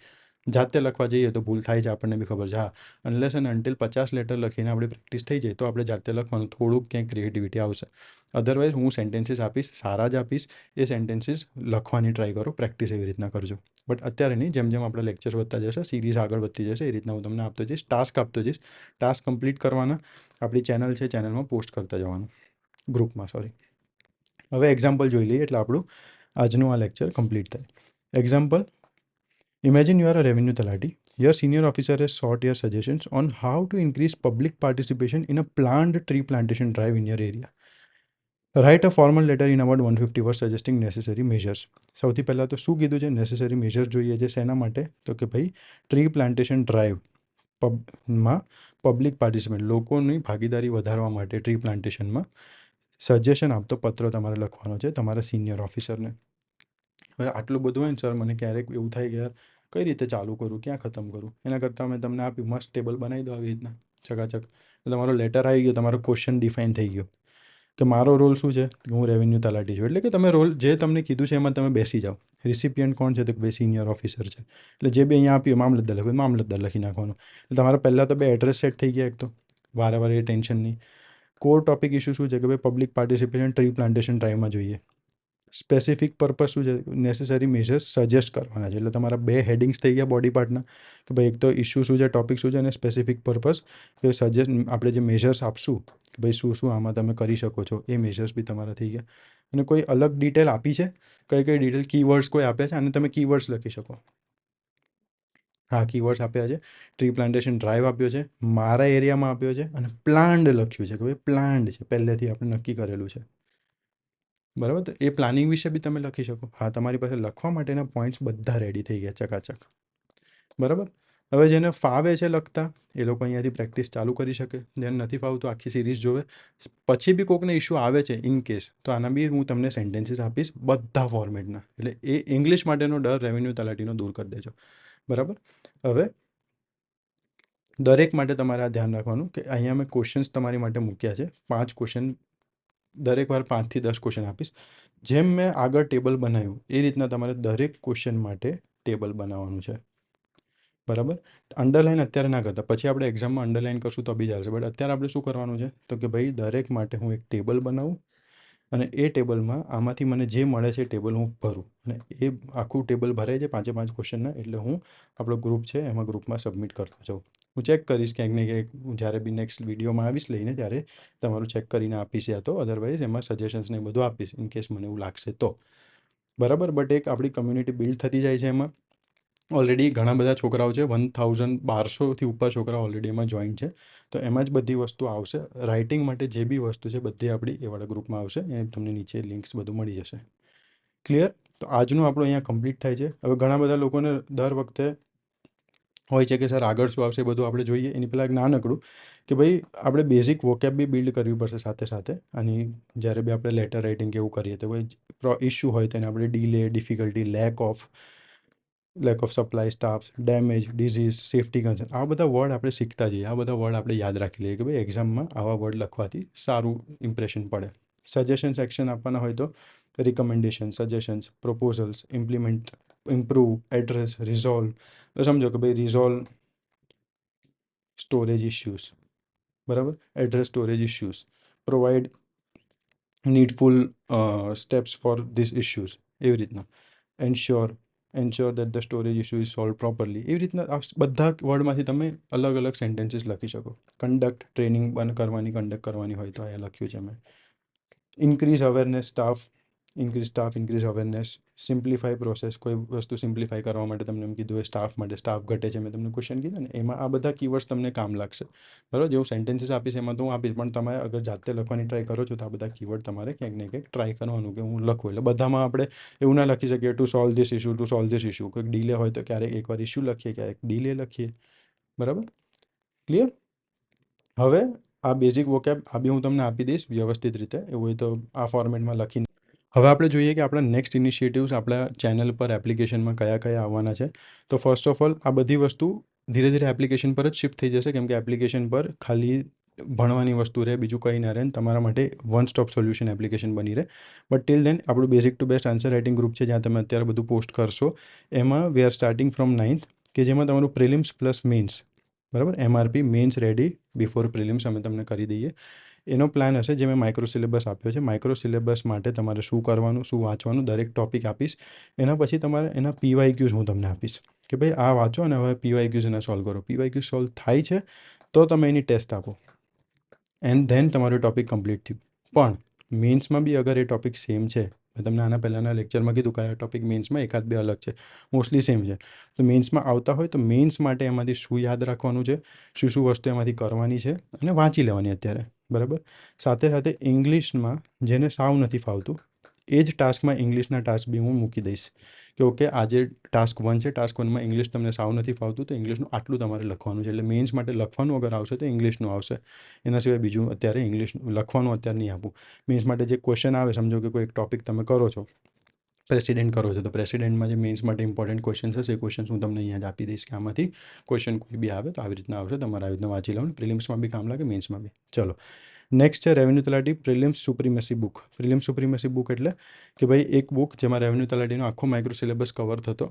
જાતે લખવા જઈએ તો ભૂલ થાય છે, આપણને બી ખબર છે. હા, અનલેસ એન્ડ અનટિલ 50 લેટર લખીને આપણી પ્રેક્ટિસ થઈ જાય તો આપણે જાતે લખવાનું થોડુંક ક્યાંક ક્રિએટિવિટી આવશે. અધરવાઇઝ હું સેન્ટેન્સીસ આપીશ, સારા જ આપીશ. એ સેન્ટેન્સીસ લખવાની ટ્રાય કરો, પ્રેક્ટિસ એવી રીતના કરજો. બટ અત્યારે નહીં, જેમ જેમ આપણે લેક્ચર વધતા જશે, સિરીઝ આગળ વધતી જશે, એ રીતના હું તમને આપતો જઈશ, ટાસ્ક આપતો જઈશ. ટાસ્ક કમ્પ્લીટ કરવાના, આપણી ચેનલ છે ચેનલમાં પોસ્ટ કરતા જવાનું, ગ્રુપમાં સોરી. હવે એક્ઝામ્પલ જોઈ લઈએ એટલે આપણું આજનું આ લેક્ચર કમ્પ્લીટ થાય. Example: Imagine you are a revenue talati. Your senior officer has sought your suggestions on how to increase public participation in a planned tree plantation drive in your area. Write a formal letter in about 150 words suggesting necessary measures. સૌથી પહેલાં તો શું કીધું છે? Necessary measures જોઈએ છે. શેના માટે? તો કે ભાઈ ટ્રી પ્લાન્ટેશન ડ્રાઈવ માં પબ્લિક પાર્ટિસિપેન્ટ, લોકોની ભાગીદારી વધારવા માટે ટ્રી પ્લાન્ટેશનમાં સજેશન આપતો પત્ર તમારે લખવાનો છે તમારા સિનિયર ઓફિસરને. હવે આટલું બધું હોય ને સર, મને ક્યારેક એવું થાય કે યાર કઈ રીતે ચાલુ કરું, ક્યાં ખતમ કરું, એના કરતાં મેં તમને આપ્યું મસ્ત ટેબલ બનાવી દો આવી રીતના ચકાચક. તમારો લેટર આવી ગયો, તમારો ક્વેશ્ચન ડિફાઇન થઈ ગયો કે મારો રોલ શું છે, હું રેવન્યુ તલાટી છું. એટલે કે તમે રોલ જે તમને કીધું છે એમાં તમે બેસી જાઓ. રિસિપિયન્ટ કોણ છે? તો ભાઈ સિનિયર ઓફિસર છે. એટલે જે બી અહીંયા આપ્યું મામલતદાર લખ્યું, મામલતદાર લખી નાખવાનું. એટલે તમારા પહેલાં તો 2 એડ્રેસ સેટ થઈ ગયા. એક તો વારે વારે એ ટેન્શન નહીં. કોર ટોપિક ઇશ્યુ શું છે કે ભાઈ પબ્લિક પાર્ટિસિપેશન ટ્રી પ્લાન્ટેશન ડ્રાઈવમાં જોઈએ. સ્પેસિફિક પર્પઝ શું છે? નેસેસરી મેજર્સ સજેસ્ટ કરવાના છે. એટલે તમારા 2 હેડિંગ્સ થઈ ગયા બોડી પાર્ટના કે ભાઈ એક તો ઇશ્યુ શું છે, ટોપિક શું છે, અને સ્પેસિફિક પર્પઝ કે સજેસ્ટ આપણે જે મેજર્સ આપશું કે ભાઈ શું શું આમાં તમે કરી શકો છો, એ મેજર્સ બી તમારા થઈ ગયા. અને કોઈ અલગ ડિટેલ આપી છે? કઈ ડિટેલ? કીવર્ડ્સ કોઈ આપ્યા છે? અને તમે કીવર્ડ્સ લખી શકો. હા, કીવર્ડ્સ આપ્યા છે. ટ્રી પ્લાન્ટેશન ડ્રાઈવ આપ્યો છે, મારા એરિયામાં આપ્યો છે, અને પ્લાન્ડ લખ્યું છે કે ભાઈ પ્લાન્ડ છે, પહેલેથી આપણે નક્કી કરેલું છે. બરાબર, તો એ પ્લાનિંગ વિશે બી તમે લખી શકો. હા, તમારી પાસે લખવા માટેના પોઈન્ટ્સ બધા રેડી થઈ ગયા ચકાચક. બરાબર, હવે જેને ફાવે છે લખતા એ લોકો અહીંયાથી પ્રેક્ટિસ ચાલુ કરી શકે. જેને નથી ફાવતું આખી સિરીઝ જોવે. પછી બી કોઈકને ઇશ્યુ આવે છે ઇન કેસ, તો આના બી હું તમને સેન્ટેન્સીસ આપીશ બધા ફોર્મેટના. એટલે એ ઇંગ્લિશ માટેનો ડર રેવન્યુ તલાટીનો દૂર કરી દેજો. બરાબર, હવે દરેક માટે તમારે આ ધ્યાન રાખવાનું કે અહીંયા મેં ક્વેશ્ચન્સ તમારી માટે મૂક્યા છે. 5 ક્વેશ્ચન, દરેક વાર 5 થી 10 ક્વેશ્ચન આપીશ. જેમ મેં આગળ ટેબલ બનાવ્યું એ રીતના તમારે દરેક ક્વેશ્ચન માટે ટેબલ બનાવવાનું છે. બરાબર, અંડરલાઇન અત્યારે ના કરતા, પછી આપણે એક્ઝામમાં અંડરલાઇન કરશું તો બી ચાલશે. બટ અત્યારે આપણે શું કરવાનું છે તો કે ભાઈ દરેક માટે હું એક ટેબલ બનાવું અને એ ટેબલમાં આમાંથી મને જે મળે છે ટેબલ હું ભરું. અને એ આખું ટેબલ ભરાય છે 5 ક્વેશ્ચનના. એટલે હું આપણો ગ્રુપ છે એમાં ગ્રુપમાં સબમિટ કરતો જાઉં. હું ચેક કરીશ ક્યાંક ને ક્યાંક, હું જ્યારે બી નેક્સ્ટ વિડીયોમાં આવીશ લઈને ત્યારે તમારું ચેક કરીને આપીશ. યા તો અધરવાઇઝ એમાં સજેશન્સને બધું આપીશ ઇન કેસ મને એવું લાગશે તો. બરાબર, બટ એક આપણી કમ્યુનિટી બિલ્ડ થતી જાય છે. એમાં ઓલરેડી ઘણા બધા છોકરાઓ છે, 1200થી ઉપર છોકરાઓ ઓલરેડી એમાં જોઈન છે. તો એમાં જ બધી વસ્તુ આવશે. રાઇટિંગ માટે જે બી વસ્તુ છે બધી આપણી એ વાળા ગ્રુપમાં આવશે. એ તમને નીચે લિંક્સ બધું મળી જશે. ક્લિયર? તો આજનું આપણું અહીંયા કમ્પ્લીટ થાય છે. હવે ઘણા બધા લોકોને દર વખતે હોય છે કે સર આગળ શું આવશે એ બધું આપણે જોઈએ. એની પહેલાં એક નાનકડું કે ભાઈ આપણે બેઝિક વોકેબ બી બિલ્ડ કરવી પડશે સાથે સાથે. અને જ્યારે બી આપણે લેટર રાઇટિંગ કે એવું કરીએ તો ભાઈ ઇશ્યુ હોય તેને આપણે delay, difficulty, lack of supply staff, damage, disease, safety concern, આ બધા વર્ડ આપણે શીખતા જઈએ. આ બધા વર્ડ આપણે યાદ રાખી લઈએ કે ભાઈ એક્ઝામમાં આવા વર્ડ લખવાથી સારું ઇમ્પ્રેશન પડે. સજેશન સેક્શન આપવાના હોય તો recommendation, suggestions, proposals, implement, improve, address, resolve. તો સમજો કે ભાઈ રિઝોલ્વ સ્ટોરેજ ઇશ્યુઝ. બરાબર, address storage issues, provide needful steps for this issues, એવી રીતના. Ensure that the storage issue is solve properly. એવી રીતના આ બધા વર્ડમાંથી તમે અલગ અલગ સેન્ટેન્સીસ લખી શકો. કન્ડક્ટ ટ્રેનિંગ કન્ડક્ટ કરવાની હોય તો અહીંયા લખ્યું છે મેં. Increase awareness staff increase staff, increase awareness, simplify process, કોઈ વસ્તુ સિમ્પ્લિફાઈ કરવા માટે તમને એમ કીધું હોય, સ્ટાફ માટે સ્ટાફ ઘટે છે, મેં તમને ક્વેશ્ચન કીધા ને, એમાં આ બધા કીવર્ડ્સ તમને કામ લાગશે. બરાબર, જેવું સેન્ટેન્સીસ આપીશ એમાં તો હું આપીશ, પણ તમારે અગર જાતે લખવાની ટ્રાય કરો છો તો આ બધા કીવર્ડ તમારે ક્યાંક ને ક્યાંક ટ્રાય કરવાનું કે હું લખું. એટલે બધામાં આપણે એવું ના લખી શકીએ to solve this issue, to solve this issue. કોઈક ડીલે હોય તો ક્યારેક એકવાર ઇશ્યુ લખીએ, ક્યારેક ડીલે લખીએ. બરાબર, ક્લિયર? હવે આ બેઝિક વોકેબ આ બી હું તમને આપી દઈશ વ્યવસ્થિત રીતે, એવું હોય તો આ ફોર્મેટમાં લખીને. હવે આપણે જોઈએ કે આપણા નેક્સ્ટ ઇનિશિયેટિવ્સ આપણા ચેનલ પર એપ્લિકેશનમાં કયા કયા આવવાના છે. તો ફર્સ્ટ ઓફ ઓલ આ બધી વસ્તુ ધીરે ધીરે એપ્લિકેશન પર જ શિફ્ટ થઈ જશે, કેમ કે એપ્લિકેશન પર ખાલી ભણવાની વસ્તુ રહે, બીજું કંઈ ના રહે, તમારા માટે વન સ્ટોપ સોલ્યુશન એપ્લિકેશન બની રહે. બટ ટિલ દેન આપણું basic to best answer writing group છે, જ્યાં તમે અત્યારે બધું પોસ્ટ કરશો. એમાં we are starting from 9th, કે જેમાં તમારું પ્રિલિમ્સ પ્લસ મેન્સ, બરાબર, MRP mains ready before prelims અમે તમને કરી દઈએ. એનો પ્લાન હશે જે મેં માઇક્રો સિલેબસ આપ્યો છે. માઇક્રો સિલેબસ માટે તમારે શું કરવાનું, શું વાંચવાનું, દરેક ટોપિક આપીશ. એના પછી તમારે એના PYQs હું તમને આપીશ કે ભાઈ આ વાંચો અને હવે PYQs એને સોલ્વ કરો. PYQ સોલ્વ થાય છે તો તમે એની ટેસ્ટ આપો, એન્ડ ધેન તમારું ટોપિક કમ્પ્લીટ થયું. પણ મેન્સમાં બી અગર એ ટોપિક સેમ છે, મેં તમને આના પહેલાંના લેક્ચરમાં કીધું કયા ટોપિક મેન્સમાં એકાદ બે અલગ છે, મોસ્ટલી સેમ છે. તો મેન્સમાં આવતા હોય તો મેન્સ માટે એમાંથી શું યાદ રાખવાનું છે, શું શું વસ્તુ એમાંથી કરવાની છે અને વાંચી લેવાની અત્યારે. બરાબર, સાથે સાથે ઇંગ્લિશમાં જેને સાવ નથી ફાવતું એ જ ટાસ્કમાં ઇંગ્લિશના ટાસ્ક બી હું મૂકી દઈશ કે ઓકે આજે ટાસ્ક 1 છે, ટાસ્ક 1માં ઇંગ્લિશ તમને સાવ નથી ફાવતું તો ઇંગ્લિશનું આટલું તમારે લખવાનું છે. એટલે મેન્સ માટે લખવાનું અગર આવશે તો ઇંગ્લિશનું આવશે, એના સિવાય બીજું અત્યારે ઇંગ્લિશનું લખવાનું અત્યારે નહીં આપું. મેન્સ માટે જે ક્વેશ્ચન આવે, સમજો કે કોઈ એક ટોપિક તમે કરો છો, પ્રેસિડેન્ટ કરો છો, તો પ્રેસિડેન્ટમાં જે મેન્સ માટે ઇમ્પોર્ટન્ટ ક્વેશ્ચન હશે એ ક્વેશ્ચન હું તમને અહીંયા જ આપી દઈશ કે આમાંથી ક્વેશ્ચન કોઈ બી આવે તો આવી રીતના આવશે, તમારે આવી રીતના વાંચી લેવાનું. પ્રિલિમ્સમાં બી કામ લાગે, મેન્સમાં બી. ચલો, નેક્સ્ટ છે રેવન્યુ તલાટી પ્રિલિમ્સ સુપ્રીમેસી બુક. પ્રિલિમ્સ સુપ્રીમેસી બુક એટલે કે ભાઈ એક બુક જેમાં રેવન્યુ તલાટીનો આખો માઇક્રો સિલેબસ કવર થતો,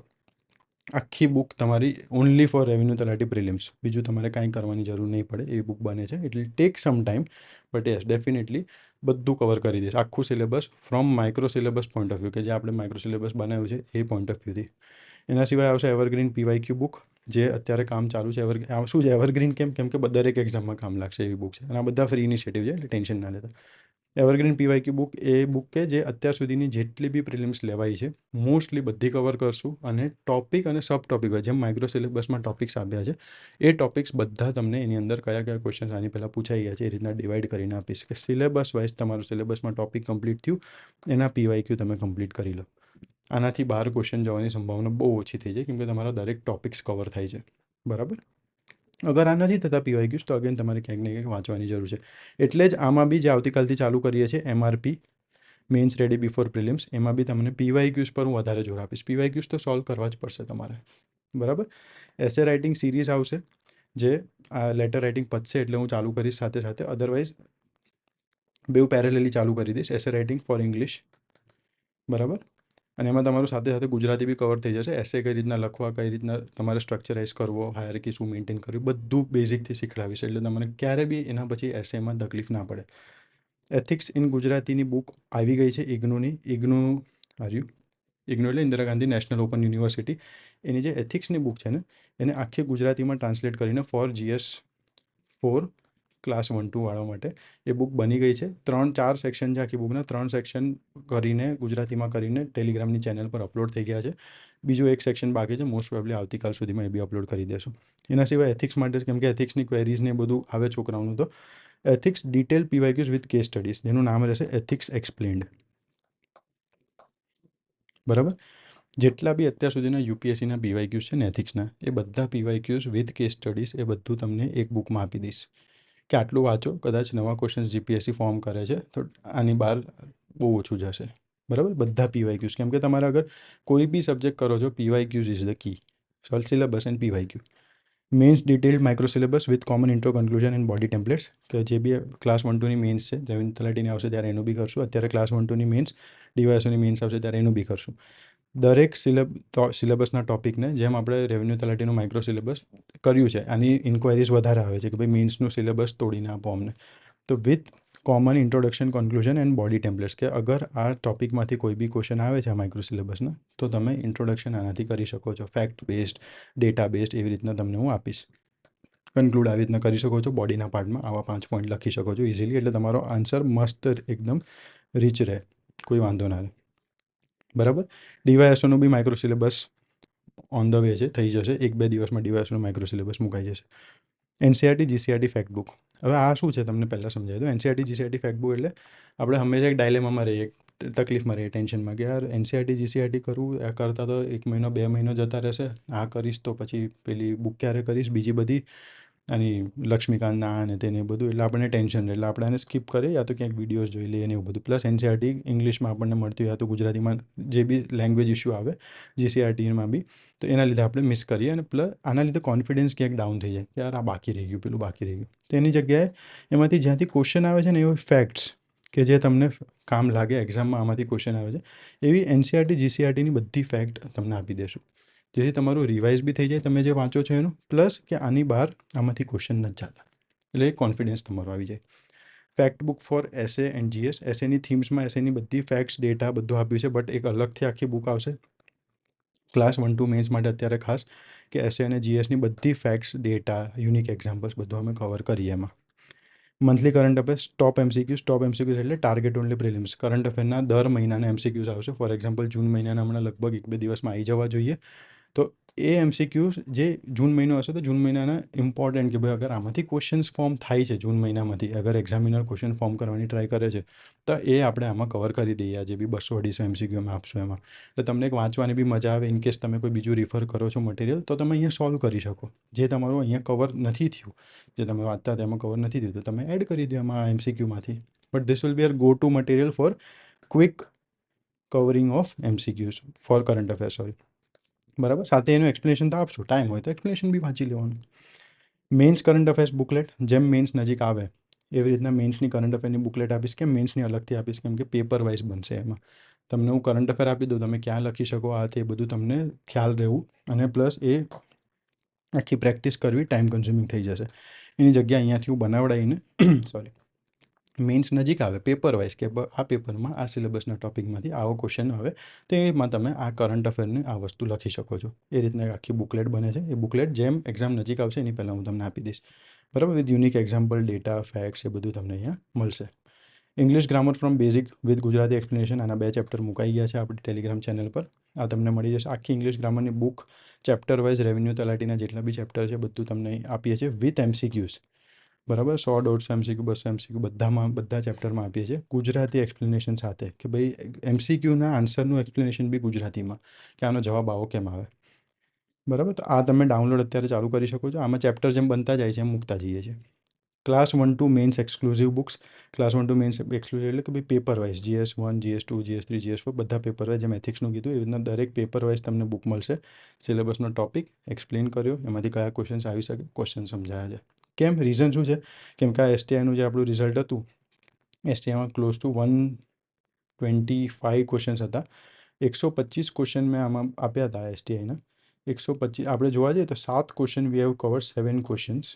આખી બુક તમારી ઓનલી ફોર રેવન્યુ તલાટી પ્રિલિમ્સ, બીજું તમારે કાંઈ કરવાની જરૂર નહીં પડે, એવી બુક બને છે. It will take some time, but yes definitely બધું કવર કરી દઈશ, આખું syllabus from micro syllabus point of view, કે જે આપણે માઇક્રો સિલેબસ બનાવ્યું છે એ પોઈન્ટ ઓફ વ્યૂથી. એના સિવાય આવશે એવરગ્રીન PYQ બુક, જે અત્યારે કામ ચાલુ છે. શું છે એવરગ્રીન, કેમ કે દરેક એક્ઝામમાં કામ લાગશે એવી બુક છે, અને આ બધા ફ્રી ઇનિશિયેટિવ છે એટલે ટેન્શન ના લેતા. એવરગ્રીન PYQ બુક એ બુક કે જે અત્યાર સુધીની જેટલી બી પ્રિલિમ્સ લેવાઈ છે મોસ્ટલી બધી કવર કરશું, અને ટોપિક અને સબ ટોપિક હોય જેમ માઇક્રો સિલેબસમાં ટોપિક્સ આપ્યા છે એ ટોપિક્સ બધા તમને એની અંદર કયા કયા ક્વેશ્ચન આની પહેલાં પૂછાઈ ગયા છે એ રીતના ડિવાઈડ કરીને આપીશ કે સિલેબસ વાઇઝ તમારું સિલેબસમાં ટોપિક કમ્પ્લીટ થયું, એના PYQ તમે કમ્પ્લીટ કરી લો. આનાથી બહાર ક્વેશ્ચન જવાની સંભાવના બહુ ઓછી થઈ જાય, કેમકે તમારા દરેક ટોપિક્સ કવર થાય છે. બરાબર, અગર આ નથી થતા PYQs તો અગેન તમારે ક્યાંક ને ક્યાંક વાંચવાની જરૂર છે. એટલે જ આમાં બી જે આવતીકાલથી ચાલુ કરીએ છીએ MRP mains ready before prelims, એમાં બી તમને PYQs પર હું વધારે જોર આપીશ. PYQs તો સોલ્વ કરવા જ પડશે તમારે. બરાબર, એસે રાઇટિંગ સિરીઝ આવશે, જે આ લેટર રાઇટિંગ પતશે એટલે હું ચાલુ કરીશ સાથે સાથે, અધરવાઇઝ બેઉ પેરેલલી ચાલુ કરી દઈશ, એસે રાઇટિંગ ફોર ઇંગ્લિશ. બરાબર, અને એમાં તમારું સાથે સાથે ગુજરાતી બી કવર થઈ જશે. એસે કઈ રીતના લખવા, કઈ રીતના તમારે સ્ટ્રક્ચરાઇઝ કરવો, હાયરાર્કી શું મેન્ટેન કરવી, બધું બેઝિકથી શીખડાવીશ, એટલે તમને ક્યારે બી એના પછી એસેમાં તકલીફ ના પડે. એથિક્સ ઇન ગુજરાતીની બુક આવી ગઈ છે ઇગ્નુની. ઇગ્નુ એટલે Indira Gandhi national open university, એની જે એથિક્સની બુક છે ને એને આખી ગુજરાતીમાં ટ્રાન્સલેટ કરીને ફોર GS4 ક્લાસ 1-2 વાળા માટે એ બુક બની ગઈ છે. 3-4 સેક્શન છે આખી બુકના, 3 સેક્શન કરીને ગુજરાતીમાં કરીને ટેલિગ્રામની ચેનલ પર અપલોડ થઈ ગયા છે. બીજું એક સેક્શન બાકી છે, મોસ્ટ પ્રોબેબલી આવતીકાલ સુધીમાં એ બી અપલોડ કરી દેશું. એના સિવાય એથિક્સ માટે, કેમ કે એથિક્સની ક્વેરીઝ ને બધું આવે છોકરાઓનું, તો ethics detail PYQs with case studies, જેનું નામ રહેશે એથિક્સ એક્સપ્લેન્ડ. બરાબર, જેટલા બી અત્યાર સુધીના UPSCના PYQs છે ને એથિક્સના, એ બધા PYQs વિથ કેસ સ્ટડીઝ એ બધું તમને એક બુકમાં આપી દઈશ કે આટલું વાંચો, કદાચ નવા ક્વેશ્ચન GPSC ફોર્મ કરે છે તો આની બહાર બહુ ઓછું જશે. બરાબર, બધા PYQs, કેમ કે તમારે અગર કોઈ બી સબ્જેક્ટ કરો છો, PYQs is the key. Sole syllabus and PYQ. Mains detailed micro syllabus with common intro, conclusion and body templates, કે જે બી ક્લાસ 1-2ની મેન્સ છે, રેવન્યુ તલાટીની આવશે ત્યારે એનું બી કરશું. અત્યારે ક્લાસ 1-2ની મેન્સ, DYSOની મેન્સ આવશે ત્યારે એનું બી કરશું. દરેક સિલેબસના ટોપિકને જેમ આપણે રેવન્યુ તલાટીનું માઇક્રો સિલેબસ કર્યું છે, આની ઇન્ક્વાયરીઝ વધારે આવે છે કે ભાઈ મેન્સનું સિલેબસ તોડીને આપો અમને, તો with common introduction, conclusion and body templates, કે અગર આ ટોપિકમાંથી કોઈ બી ક્વેશ્ચન આવે છે આ માઇક્રો સિલેબસના તો તમે ઇન્ટ્રોડક્શન આનાથી કરી શકો છો. ફેક્ટ બેઝડ, ડેટા બેઝડ, એવી રીતના તમને હું આપીશ. કન્ક્લુડ આવી રીતના કરી શકો છો, બોડીના પાર્ટમાં આવા 5 પોઈન્ટ લખી શકો છો ઇઝીલી, એટલે તમારો આન્સર મસ્ત એકદમ રીચ રહે, કોઈ વાંધો ના રહે. બરાબર. ડીવાયએસઓનું બી micro syllabus on the way છે, થઈ જશે 1-2 દિવસમાં ડીવાયએસઓનું માઇક્રો સિલેબસ મુકાઈ જશે. NCERT GCRT fact book. હવે આ શું છે તમને પહેલાં સમજાવી દઉં. એનસીઆરટી જીસીઆરટી ફેક્ટ બુક એટલે આપણે હંમેશા એક ડાયલેમામાં રહીએ, તકલીફમાં રહીએ, ટેન્શનમાં કે યાર એનસીઆરટી જીસીઆરટી કરવું, આ કરતાં તો 1 મહિનો 2 મહિનો જતા રહેશે, આ કરીશ તો પછી પેલી બુક ક્યારે કરીશ, બીજી બધી આની લક્ષ્મીકાંતના આ ને તેને બધું, એટલે આપણને ટેન્શન રહે, એટલે આપણે આને સ્કીપ કરીએ યા તો ક્યાંક વિડીયોઝ જોઈ લઈએ ને એવું બધું. પ્લસ એનસીઆરટી ઇંગ્લિશમાં આપણને મળતી હોય યા તો ગુજરાતીમાં જે બી લેંગ્વેજ ઇસ્યુ આવે જીસીઆરટીમાં બી, તો એના લીધે આપણે મિસ કરીએ અને પ્લસ આના લીધે કોન્ફિડન્સ ક્યાંક ડાઉન થઈ જાય કે યાર આ બાકી રહી ગયું, પેલું બાકી રહી ગયું. તો એની જગ્યાએ એમાંથી જ્યાંથી ક્વેશ્ચન આવે છે ને એવા ફેક્ટ્સ કે જે તમને કામ લાગે એક્ઝામમાં, આમાંથી ક્વેશ્ચન આવે છે એવી એનસીઆરટી જીસીઆરટીની બધી ફેક્ટ તમને આપી દેશું, જેથી તમારું રિવાઇઝ બી થઈ જાય તમે જે વાંચો છો એનું, પ્લસ કે આની બહાર આમાંથી ક્વેશ્ચન નથી જતા, એટલે એ કોન્ફિડન્સ તમારો આવી જાય. Fact book for essay and GS. એસેની થીમ્સમાં એસેની બધી ફેક્ટ્સ, ડેટા બધું આપ્યું છે, બટ એક અલગથી આખી બુક આવશે ક્લાસ 1-2 મેન્સ માટે અત્યારે ખાસ, કે એસે અને જીએસની બધી ફેક્ટ્સ, ડેટા, યુનિક એક્ઝામ્પલ્સ બધું અમે કવર કરીએ એમાં. મંથલી કરંટ અફેર્સ, ટોપ એમસીક્યુઝ એટલે ટાર્ગેટ ઓનલી પ્રિલિમ્સ. કરંટ અફેરના દર મહિનાના એમસીક્યુઝ આવશે. ફોર એક્ઝામ્પલ જૂન મહિનાના હમણાં લગભગ 1-2 દિવસમાં આવી જવા જોઈએ. તો એ એમસીક્યુઝ જે જૂન મહિનો હશે તો જૂન મહિનાના ઇમ્પોર્ટન્ટ, કે ભાઈ અગર આમાંથી ક્વેશ્ચન્સ ફોર્મ થાય છે જૂન મહિનામાંથી, અગર એક્ઝામિનર ક્વેશ્ચન ફોર્મ કરવાની ટ્રાય કરે છે તો એ આપણે આમાં કવર કરી દઈએ. આ જે બી 200-250 એમસીક્યુ અમે આપશું એમાં, એટલે તમને એક વાંચવાની બી મજા આવે. ઇનકેસ તમે કોઈ બીજું રિફર કરો છો મટીરિયલ તો તમે અહીંયા સોલ્વ કરી શકો. જે તમારું અહીંયા કવર નથી થયું, જે તમે વાંચતા તેમાં કવર નથી થયું, તો તમે એડ કરી દો એમાં એમસીક્યુમાંથી. But this will be your go to material for quick covering of MCQs for current affair, sorry. બરાબર. સાથે એનું એક્સપ્લેનેશન તો આપશું, ટાઈમ હોય તો એક્સપ્લેનેશન બી વાંચી લેવાનું. મેન્સ કરંટ અફેર્સ બુકલેટ, જેમ મેન્સ નજીક આવે એવી રીતના મેન્સની કરંટ અફેરની બુકલેટ આપીશ. કેમ મેન્સની અલગથી આપીશ? કેમ કે પેપર વાઇઝ બનશે. એમાં તમને હું કરંટ અફેર આપી દઉં, તમે ક્યાં લખી શકો આ તે બધું તમને ખ્યાલ રહેવું, અને પ્લસ એ આખી પ્રેક્ટિસ કરવી ટાઈમ કન્ઝ્યુમિંગ થઈ જશે. એની જગ્યા અહીંયાથી હું બનાવડાવીને સોરી મેન્સ નજીક આવે પેપર વાઇઝ, કે આ પેપરમાં આ સિલેબસના ટોપિકમાંથી આવો ક્વેશ્ચન આવે તો એમાં તમે આ કરંટ અફેરની આ વસ્તુ લખી શકો છો. એ રીતના આખી બુકલેટ બને છે. એ બુકલેટ જેમ એક્ઝામ નજીક આવશે એની પહેલાં હું તમને આપી દઈશ. બરાબર. With unique example, data, facts એ બધું તમને અહીંયા મળશે. English grammar from basic with Gujarati explanation, આના 2 ચેપ્ટર મુકાઈ ગયા છે આપણી ટેલિગ્રામ ચેનલ પર. આ તમને મળી જશે. આખી ઇંગ્લિશ ગ્રામરની બુક ચેપ્ટર વાઇઝ રેવન્યુ તલાટીના જેટલા બી ચેપ્ટર છે બધું તમને આપીએ છીએ વિથ એમસીક્યુઝ. બરાબર. 100-150 એમસીક્યુ, 200 એમસીક્યુ બધા ચેપ્ટરમાં આપીએ છીએ ગુજરાતી એક્સપ્લેનેશન સાથે, કે ભાઈ એમસીક્યુના આન્સરનું એક્સપ્લેનેશન બી ગુજરાતીમાં, કે આનો જવાબ આવો કેમ આવે. બરાબર. તો આ તમે ડાઉનલોડ અત્યારે ચાલુ કરી શકો છો. આમાં ચેપ્ટર જેમ બનતા જાય છે એમ મૂકતા જઈએ છીએ. Class 1-2 mains exclusive books. Class 1-2 mains exclusive એટલે કે ભાઈ paper wise GS1, GS2, GS3, GS4 બધા પેપર વાઇઝ, જેમ એથિક્સનું કીધું એવી રીતના દરેક પેપર વાઇઝ તમને બુક મળશે. સિલેબસનો ટોપિક એક્સપ્લેન કર્યો, એમાંથી કયા ક્વેશ્ચન્સ આવી શકે, ક્વેશ્ચન સમજાયા છે. કેમ? રીઝન શું છે? કેમ કે આ એસટીઆઈનું જે આપણું રિઝલ્ટ હતું, એસટીઆઈમાં ક્લોઝ ટુ 125 ક્વેશ્ચન્સ હતા. 125 ક્વેશ્ચન મેં આમાં આપ્યા હતા એસટીઆઈના. 125 આપણે જોવા જઈએ તો 7 question we have covered 7 questions.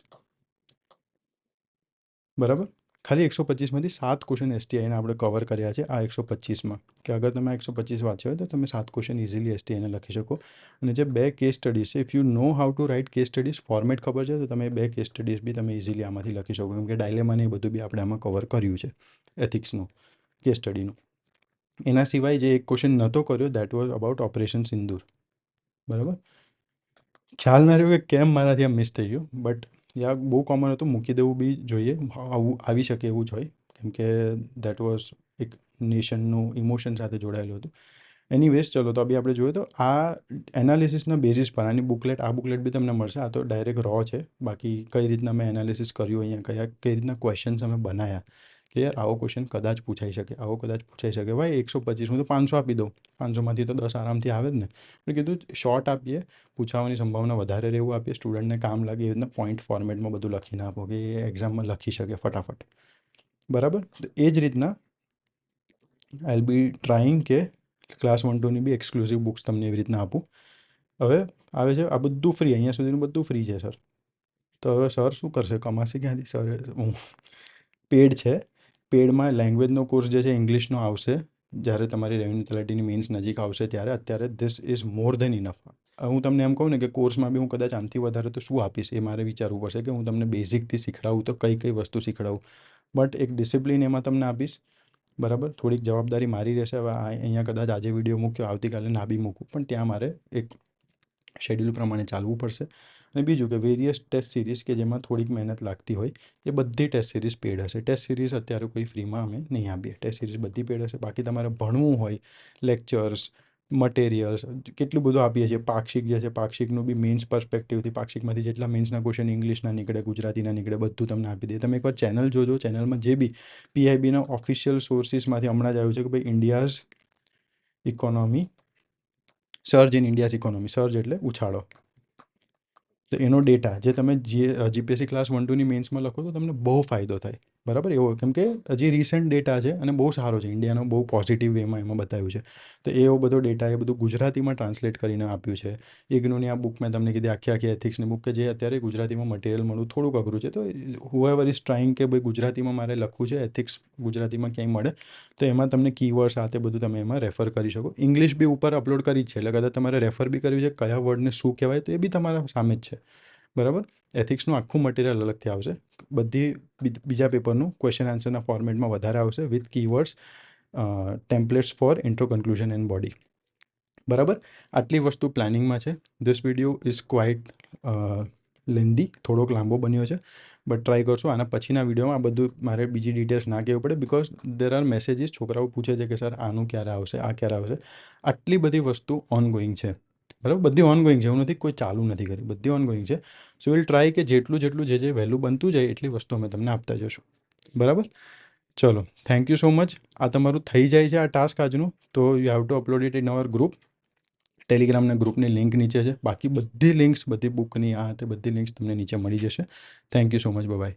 બરાબર. ખાલી 125માંથી 7 ક્વેશ્ચન એસટીઆઈના આપણે કવર કર્યા છે આ 125માં, કે અગર તમે 125 વાંચ્યા હોય તો તમે 7 ક્વેશ્ચન ઇઝીલી એસટીઆઈને લખી શકો. અને જે 2 કેસ સ્ટડીઝ છે, if you know how to write case studies, format ખબર છે તો તમે 2 કેસ સ્ટડીઝ બી તમે ઇઝીલી આમાંથી લખી શકો. કેમ કે ડાયલેમાને એ બધું બી આપણે આમાં કવર કર્યું છે એથિક્સનું કેસ સ્ટડીનું. એના સિવાય જે એક ક્વેશ્ચન નહોતો કર્યો દેટ વોઝ અબાઉટ ઓપરેશન સિંદૂર. બરાબર. ખ્યાલ ના રહ્યો કે કેમ મારાથી આ મિસ થઈ ગયું, બટ યા બહુ કોમન હતું, મૂકી દેવું બી જોઈએ, આવું આવી શકે એવું જ હોય, કેમ કે દેટ વોઝ એક નેશનનું ઇમોશન સાથે જોડાયેલું હતું. એનીવેઝ ચલો, તો બી આપણે જોઈએ તો આ એનાલિસિસના બેઝિસ પર આની બુકલેટ, આ બુકલેટ બી તમને મળશે. આ તો ડાયરેક્ટ રો છે. બાકી કઈ રીતના મેં એનાલિસિસ કર્યું અહીંયા, કઈ રીતના ક્વેશ્ચન્સ અમે બનાવ્યા, કે યાર આવો ક્વેશ્ચન કદાચ પૂછાઈ શકે, આવો કદાચ પૂછાઈ શકે. ભાઈ 125 હું તો 500 આપી દઉં, 500માંથી તો 10 આરામથી આવે જ ને. મેં કીધું શોર્ટ આપીએ, પૂછાવાની સંભાવના વધારે રહેવું આપીએ, સ્ટુડન્ટને કામ લાગે એવી રીતના પોઈન્ટ ફોર્મેટમાં બધું લખીને આપો કે એ એક્ઝામમાં લખી શકે ફટાફટ. બરાબર. તો એ જ રીતના આઈ વિલ બી ટ્રાઈંગ કે ક્લાસ 1-2ની બી એક્સક્લુઝિવ બુક્સ તમને એવી રીતના આપું. હવે આવે છે આ બધું ફ્રી, અહીંયા સુધીનું બધું ફ્રી છે સર. તો હવે સર શું કરશે, કમાશે ક્યાંથી સર? હું પેડ છે. પેડમાં લેંગ્વેજનો કોર્સ જે છે ઇંગ્લિશનો આવશે જ્યારે તમારી રેવન્યુ તલાટીની મેન્સ નજીક આવશે ત્યારે. અત્યારે this is more than enough. હું તમને એમ કહું ને કે કોર્સમાં બી હું કદાચ આનાથી વધારે તો શું આપીશ એ મારે વિચારવું પડશે, કે હું તમને બેઝિકથી શીખડાવું તો કઈ કઈ વસ્તુ શીખડાવું. બટ એક ડિસિપ્લિન એમાં તમને આપીશ, બરાબર, થોડીક જવાબદારી મારી રહેશે. હવે અહીંયા કદાચ આજે વિડીયો મૂક્યો, આવતીકાલે ના બી મૂકું, પણ ત્યાં મારે એક શેડ્યુલ પ્રમાણે ચાલવું પડશે. અને બીજું કે વેરિયસ ટેસ્ટ સિરીઝ કે જેમાં થોડીક મહેનત લાગતી હોય, એ બધી ટેસ્ટ સિરીઝ પેડ હશે. ટેસ્ટ સિરીઝ અત્યારે કોઈ ફ્રીમાં અમે નહીં આપીએ. ટેસ્ટ સિરીઝ બધી પેડ હશે. બાકી તમારે ભણવું હોય, લેક્ચર્સ, મટેરિયલ્સ કેટલું બધું આપીએ છીએ. પાક્ષિક જે છે, પાક્ષિકનું બી મેન્સ પર્સપેક્ટિવથી, પાક્ષિકમાંથી જેટલા મેન્સના ક્વેશ્ચન ઇંગ્લિશના નીકળે, ગુજરાતીના નીકળે, બધું તમને આપી દઈએ. તમે એકવાર ચેનલ જોજો. ચેનલમાં જે બી PIBના ઓફિશિયલ સોર્સિસમાંથી હમણાં જ આવ્યું છે કે ભાઈ India's economy, surge in India's economy, surge એટલે ઉછાળો. તો એનો ડેટા જે તમે GPSC ક્લાસ 1 2ની મેન્સમાં લખો તો તમને બહુ ફાયદો થાય. બરાબર, એવો કેમ કે હજી રિસન્ટ ડેટા છે અને બહુ સારો છે. ઇન્ડિયાનો બહુ પોઝિટિવ વેમાં એમાં બતાવ્યું છે. તો એવો બધો ડેટા એ બધું ગુજરાતીમાં ટ્રાન્સલેટ કરીને આપ્યું છે. ઇગ્નોની આ બુક મેં તમને કીધી, આખી એથિક્સની બુક, કે જે અત્યારે ગુજરાતીમાં મટીરિયલ મળવું થોડુંક અઘરું છે. તો હુએવર ઇઝ ટ્રાઇંગ કે ભાઈ ગુજરાતીમાં મારે લખવું છે, એથિક્સ ગુજરાતીમાં ક્યાંય મળે તો એમાં તમને કીવર્ડ્સ આ તે બધું તમે એમાં રેફર કરી શકો. ઇંગ્લિશ બી ઉપર અપલોડ કરી જ છે, એટલે કદાચ તમારે રેફર બી કર્યું છે કયા વર્ડને શું કહેવાય, તો એ બી તમારા સામે જ છે. બરાબર, એથિક્સનું આખું મટીરિયલ અલગથી આવશે. બધી બીજા પેપરનું ક્વેશ્ચન આન્સરના ફોર્મેટમાં વધારે આવશે with keywords, templates for intro, conclusion and body. બરાબર, આટલી વસ્તુ પ્લાનિંગમાં છે. This video is quite lengthy, થોડોક લાંબો બન્યો છે, બટ ટ્રાય કરશો. આના પછીના વિડીયોમાં આ બધું મારે બીજી ડિટેલ્સ ના કહેવું પડે, બિકોઝ દેર આર મેસેજીસ. છોકરાઓ પૂછે છે કે સર આનું ક્યારે આવશે, આ ક્યારે આવશે. આટલી બધી વસ્તુ ઓનગોઈંગ છે. બરાબર, બધી ઓનગોઈંગ છે, એવું નથી કોઈ ચાલુ નથી કરી, બધી ઓનગોઈંગ છે. સો વિલ ટ્રાય કે જેટલું જે વહેલું બનતું જાય એટલી વસ્તુ અમે તમને આપતા જશું. બરાબર, ચલો, થેન્ક યુ સો મચ. આ તમારું થઈ જાય છે આ ટાસ્ક આજનું, તો you have to upload it in our group. ટેલિગ્રામના ગ્રુપની લિંક નીચે છે. બાકી બધી લિંક્સ, બધી બુકની આ તે બધી લિંક્સ તમને નીચે મળી જશે. Thank you so much. By.